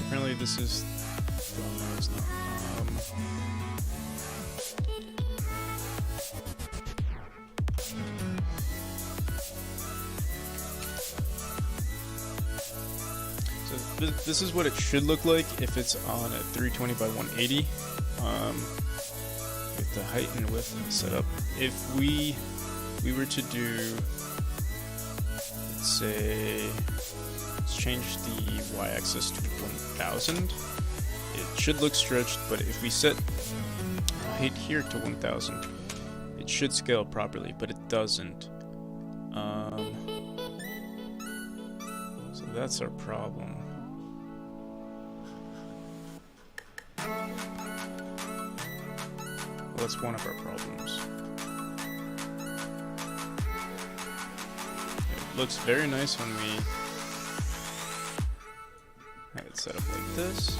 Apparently this is... Oh, no, it's not. So this is what it should look like if it's on a 320 by 180 with the height and width set up. If we were to do, let's say, let's change the y-axis to 1000. It should look stretched, but if we set height here to 1000, it should scale properly, but it doesn't. So that's our problem. Well, that's one of our problems. It looks very nice when we have it set up like this.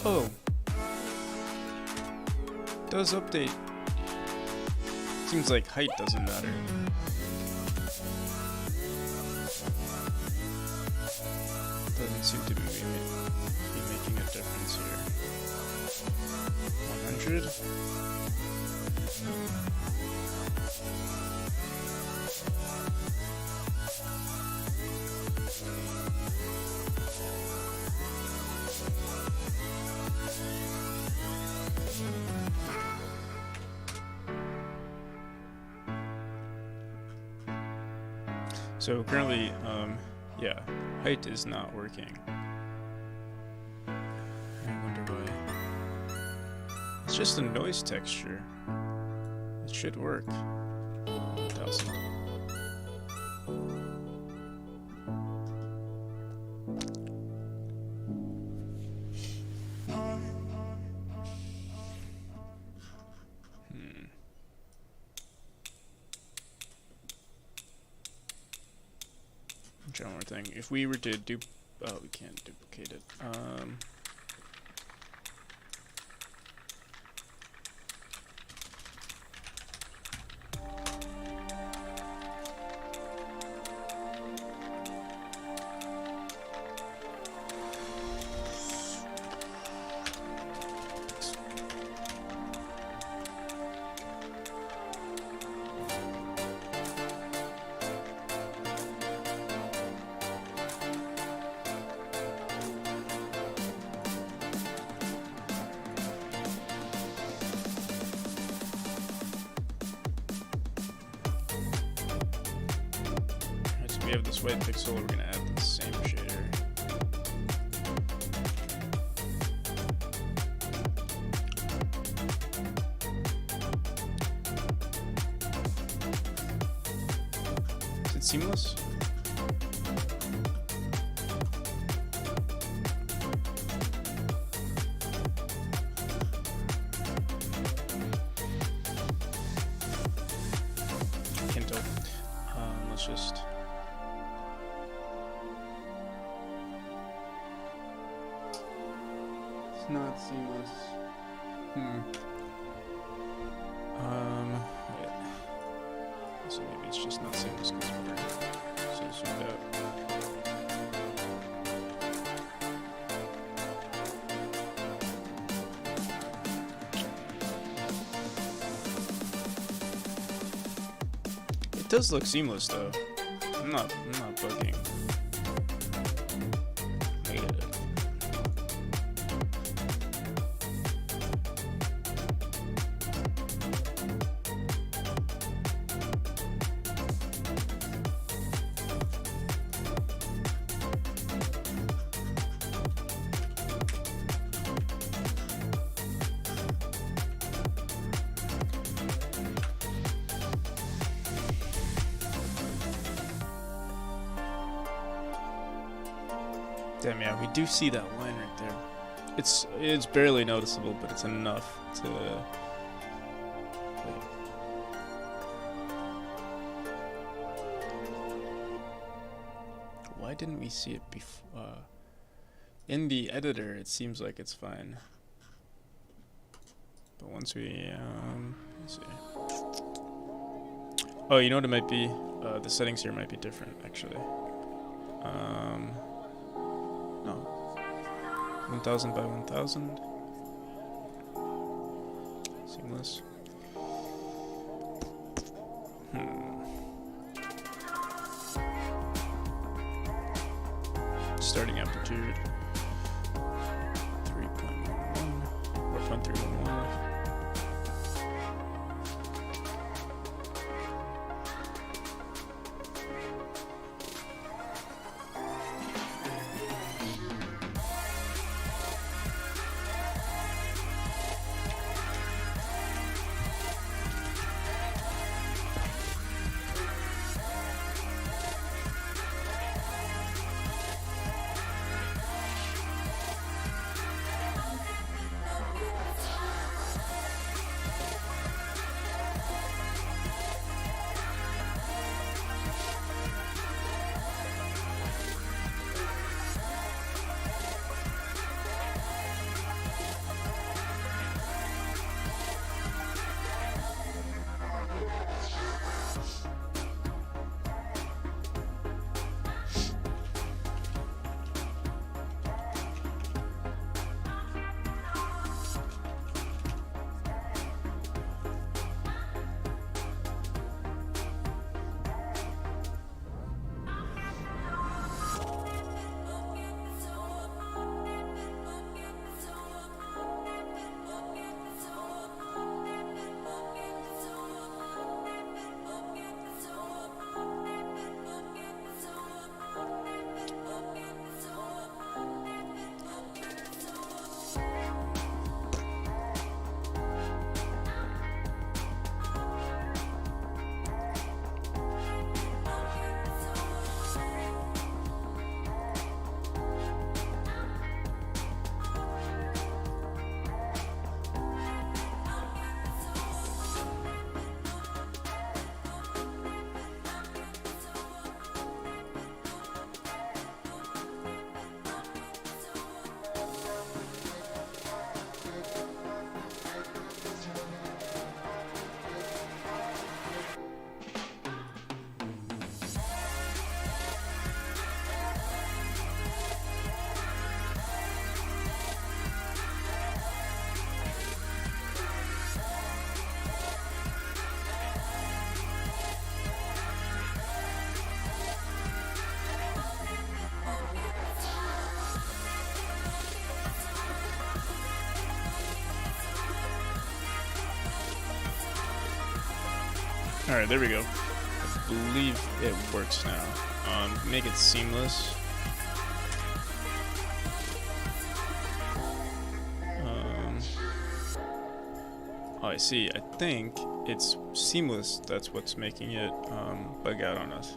Oh. Does update. Seems like height doesn't matter. Doesn't seem to be making a difference here. 100. So currently, yeah, height is not working. I wonder why. It's just a noise texture. It should work. 1000. Try one more thing. If we were to oh, we can't duplicate it. We have this white pixel, we're gonna add the same shader. Is it seamless? Can't tell. Let's just. Not seamless. Wait. So maybe it's just not seamless because we're so zoomed out. It does look seamless though. I'm not bugging. Damn, yeah, we do see that line right there. It's barely noticeable, but it's enough to. Wait. Why didn't we see it before? In the editor, it seems like it's fine. But once we let's see. Oh, you know what it might be? The settings here might be different, actually. No. 1000 by 1000. Seamless. Starting amplitude 3.11 or 0.311. Alright, there we go. I believe it works now. Make it seamless. Oh, I see. I think it's seamless. That's what's making it bug out on us.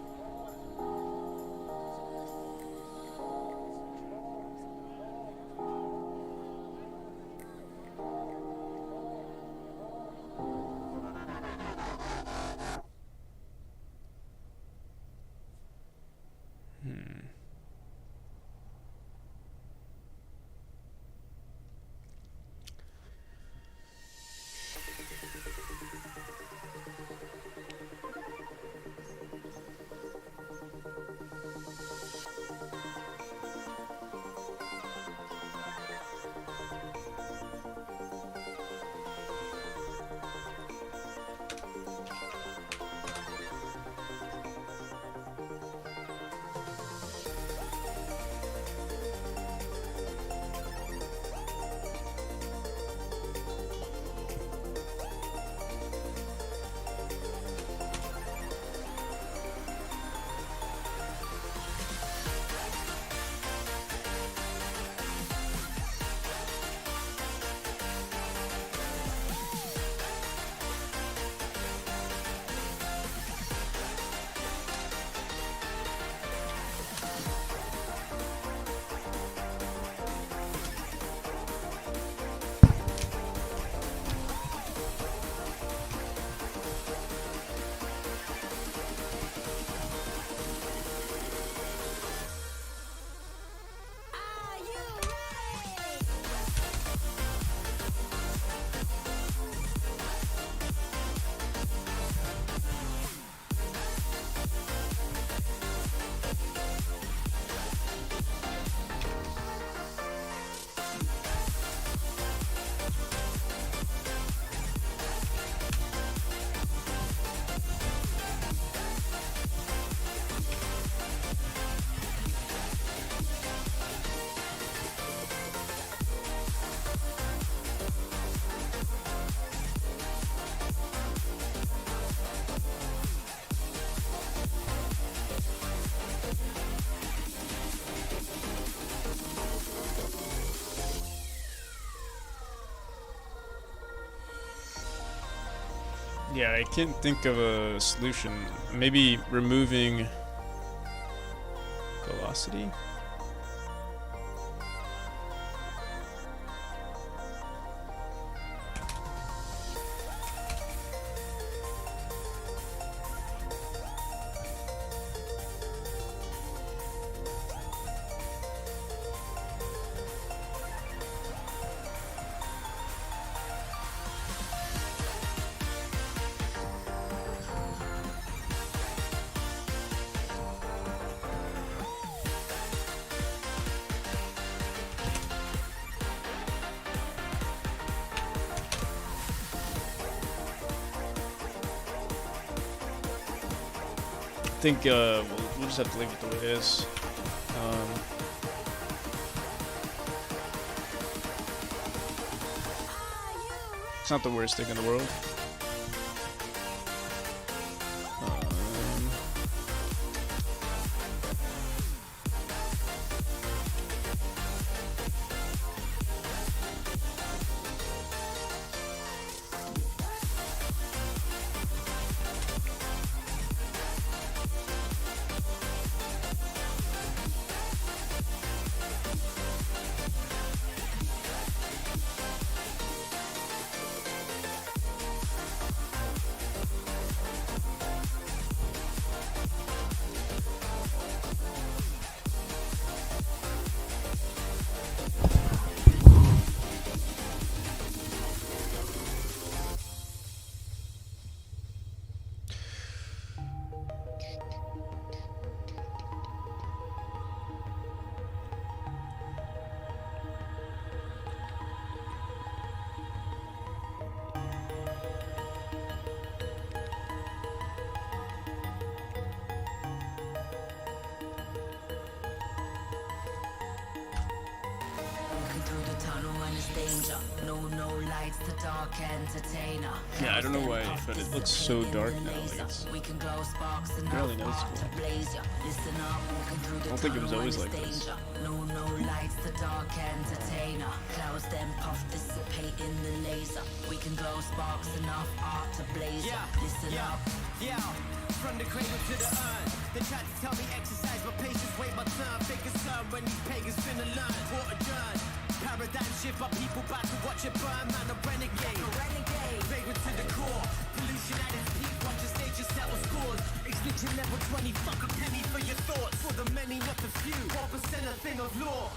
Yeah, I can't think of a solution. Maybe removing velocity? I think we'll just have to leave it the way it is. It's not the worst thing in the world. Yeah, I don't know why, but it looks so dark now. Like it's barely noticeable. I don't think it was always like this. Yeah. From the cradle to the urn, they tried to tell me exercise, but patience wait my turn. Fake concern when these pagans finna learn. What a journey. Paradigm shift, but people back to watch it burn. Man, a renegade. Vagrant to the core. Pollution at its peak. Watch the stage and settle scores. Extinction level 20. Fuck a penny for your thoughts. For the many, not the few. 1% a thing of law.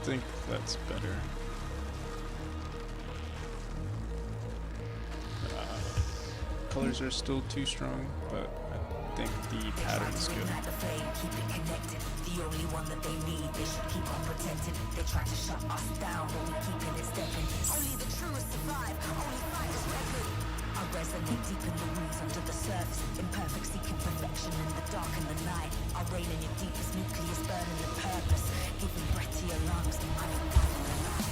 I think that's better. Colors are still too strong, but I think the pattern's good. Keep it connected. The only one that they need, they should keep on protected. They try to shut us down, but we keeping it stepping. Only the truest survive, only fighters record. I resonate deep in the roots under the surface. Imperfect seeking perfection in the dark and the night. I reign in your deepest nucleus, burning the purpose. Giving breath to your lungs, I am dying alive.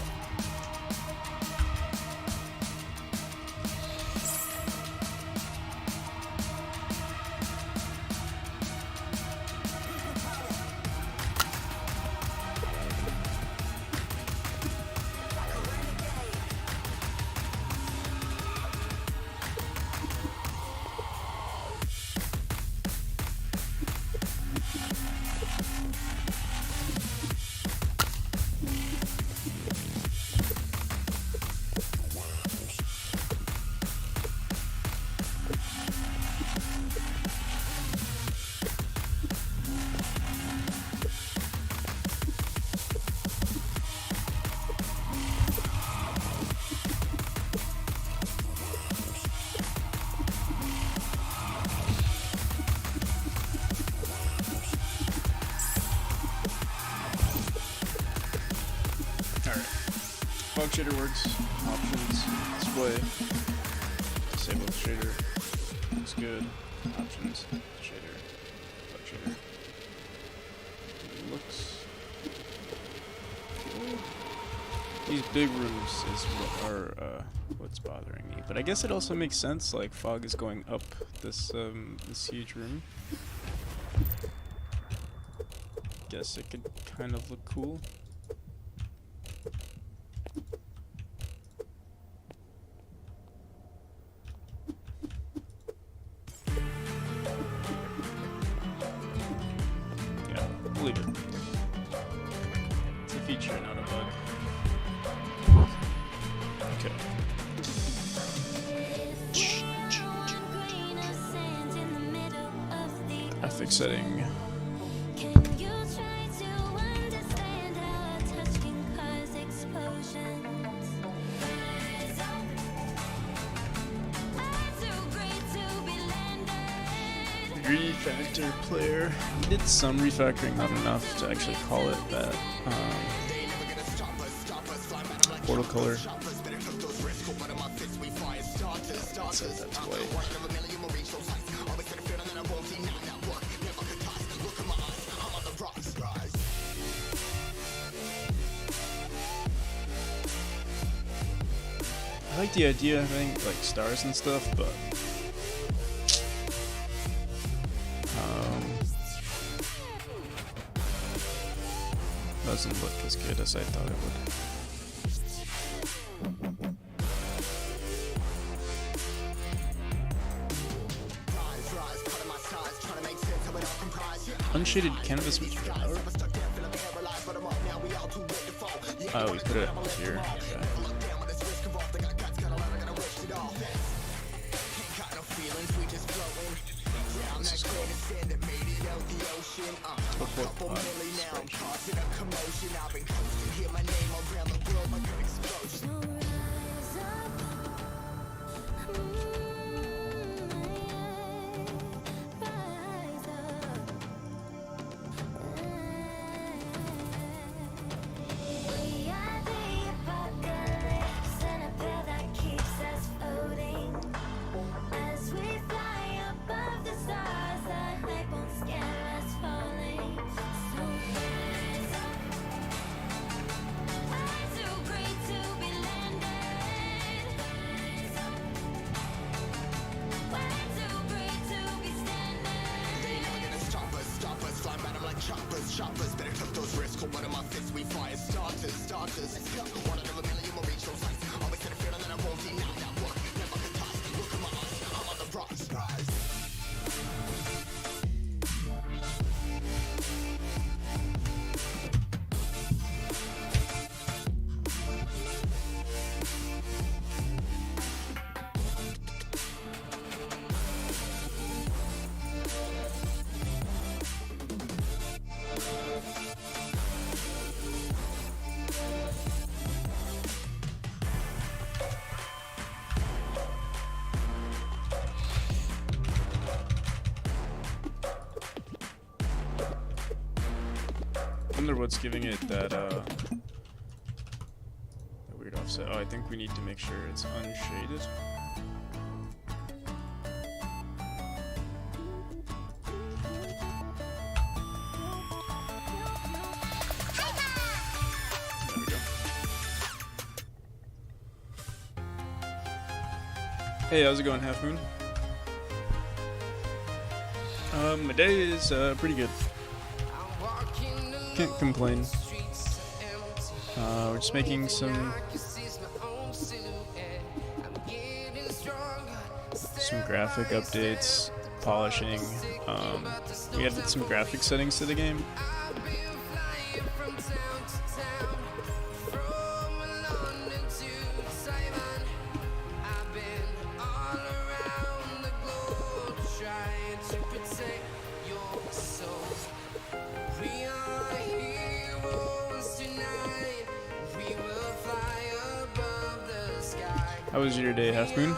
Fog shader works. Options. Display. Disable the shader. Looks good. Options. Shader. Fog shader. Looks good. These big roofs is what are what's bothering me. But I guess it also makes sense. Like fog is going up this this huge room. Guess it could kind of look cool. Leave it. It's a feature, not a bug. Okay. Graphic setting. Refactor player. We did some refactoring, not enough to actually call it that. Portal color. not set that to white. I like the idea of having like stars and stuff, but doesn't look as good as I thought it would. Unshaded canvas material. Oh, we put it here. Okay. This is cool. Choppers, better took those risks. One of my fists, we fire starters. One out of a million will reach those heights. Always had a feeling that I won't deny that work. Never could toss. Look at my eyes, I'm on the rocks. I wonder what's giving it that weird offset. Oh, I think we need to make sure it's unshaded. There we go. Hey, how's it going, Half Moon? My day is pretty good. Can't complain. We're just making some graphic updates, polishing. We added some graphic settings to the game. How was your day, Half Moon?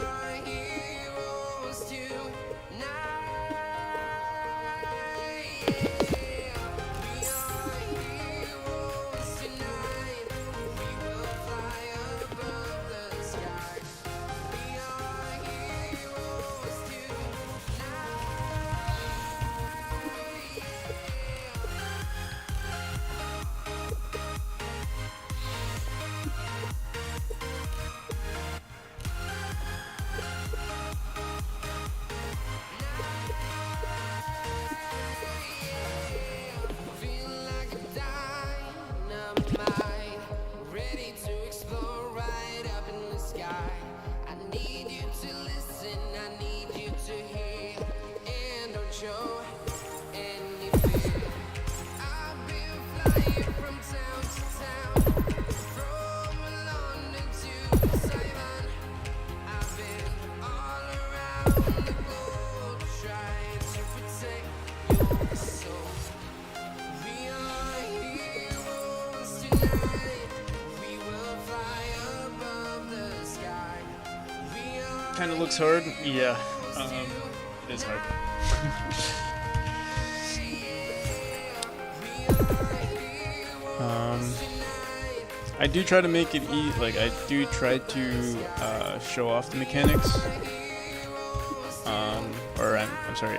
Kind of looks hard. Yeah, it is hard. I do try to make it I do try to show off the mechanics or I'm sorry,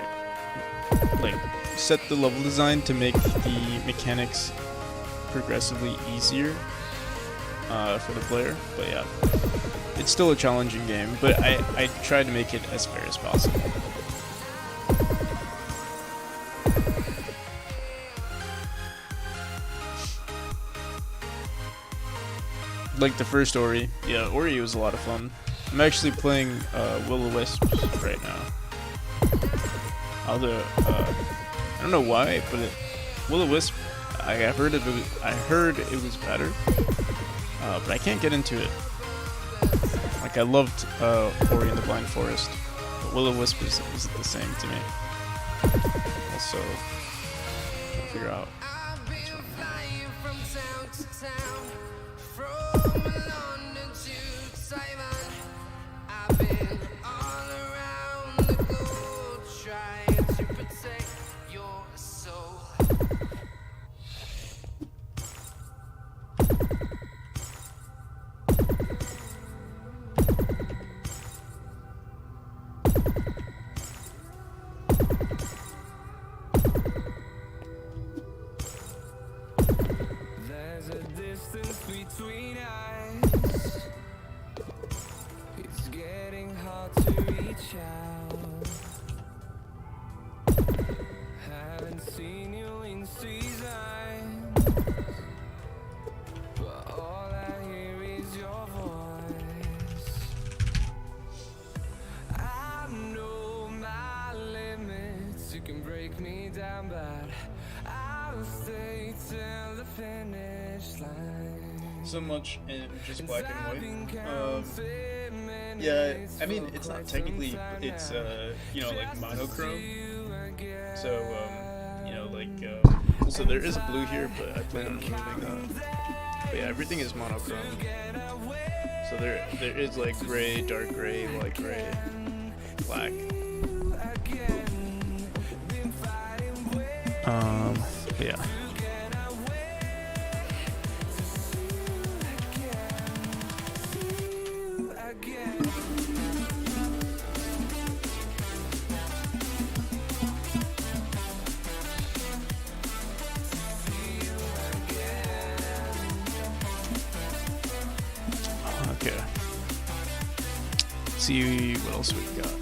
like set the level design to make the mechanics progressively easier for the player. But yeah, it's still a challenging game, but I tried to make it as fair as possible. Like the first Ori, yeah, Ori was a lot of fun. I'm actually playing Will-O-Wisp right now. Although I don't know why, but Will-O-Wisp, I heard it was better, but I can't get into it. Like I loved Ori and the Blind Forest, but Will-O-Wisp is the same to me. Also, trying to figure out. Between us, it's getting hard to reach out. Haven't seen you in seasons, but all I hear is your voice. I know my limits, you can break me down, but I'll stay till the finish line. So much in just black and white. Yeah, I mean it's not technically, it's you know, like monochrome. So you know, like so there is a blue here, but I plan on removing that. But yeah, everything is monochrome. So there is like gray, dark gray, light gray, black. Yeah. Okay. Let's see what else we got.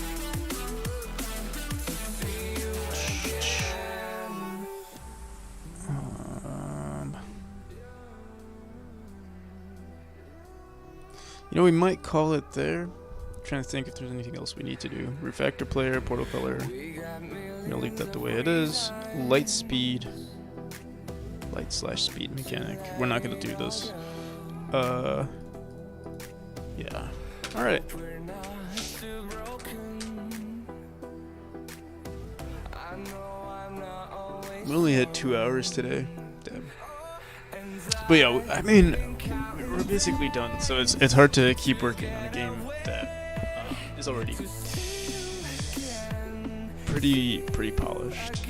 You know, we might call it there. I'm trying to think if there's anything else we need to do. Refactor player, portal color. I'm gonna leave that the way it is. Light speed. Light/speed mechanic. We're not gonna do this. Yeah. Alright. We only had 2 hours today. Damn. But yeah, I mean, we're basically done, so it's hard to keep working on a game that is already pretty polished.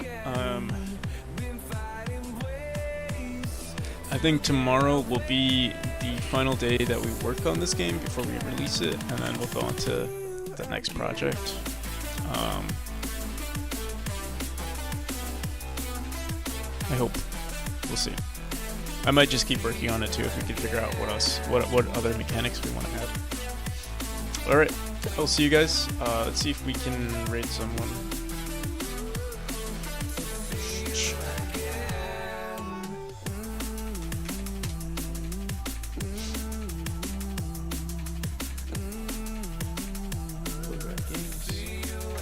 I think tomorrow will be the final day that we work on this game before we release it, and then we'll go on to the next project. I hope. We'll see. I might just keep working on it too if we can figure out what other mechanics we want to add. Alright, I'll see you guys. Let's see if we can raid someone.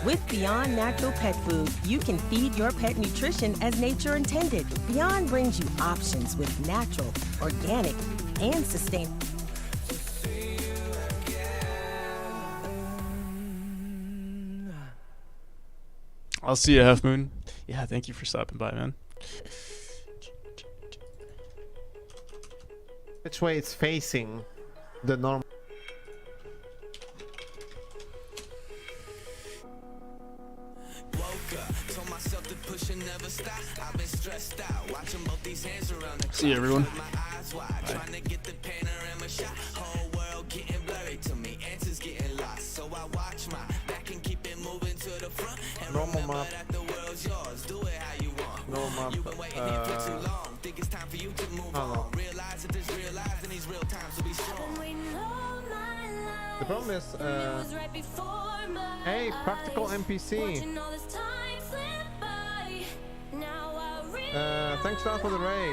With Beyond Natural Pet Food, you can feed your pet nutrition as nature intended. Beyond brings you options with natural, organic, and sustainable. I'll see you, Half Moon. Yeah, thank you for stopping by, man. Which way it's facing? The normal. See you, everyone. Bye. Normal map. Normal map. Oh, no. The problem is, hey, practical NPC. Thanks a lot for the raid.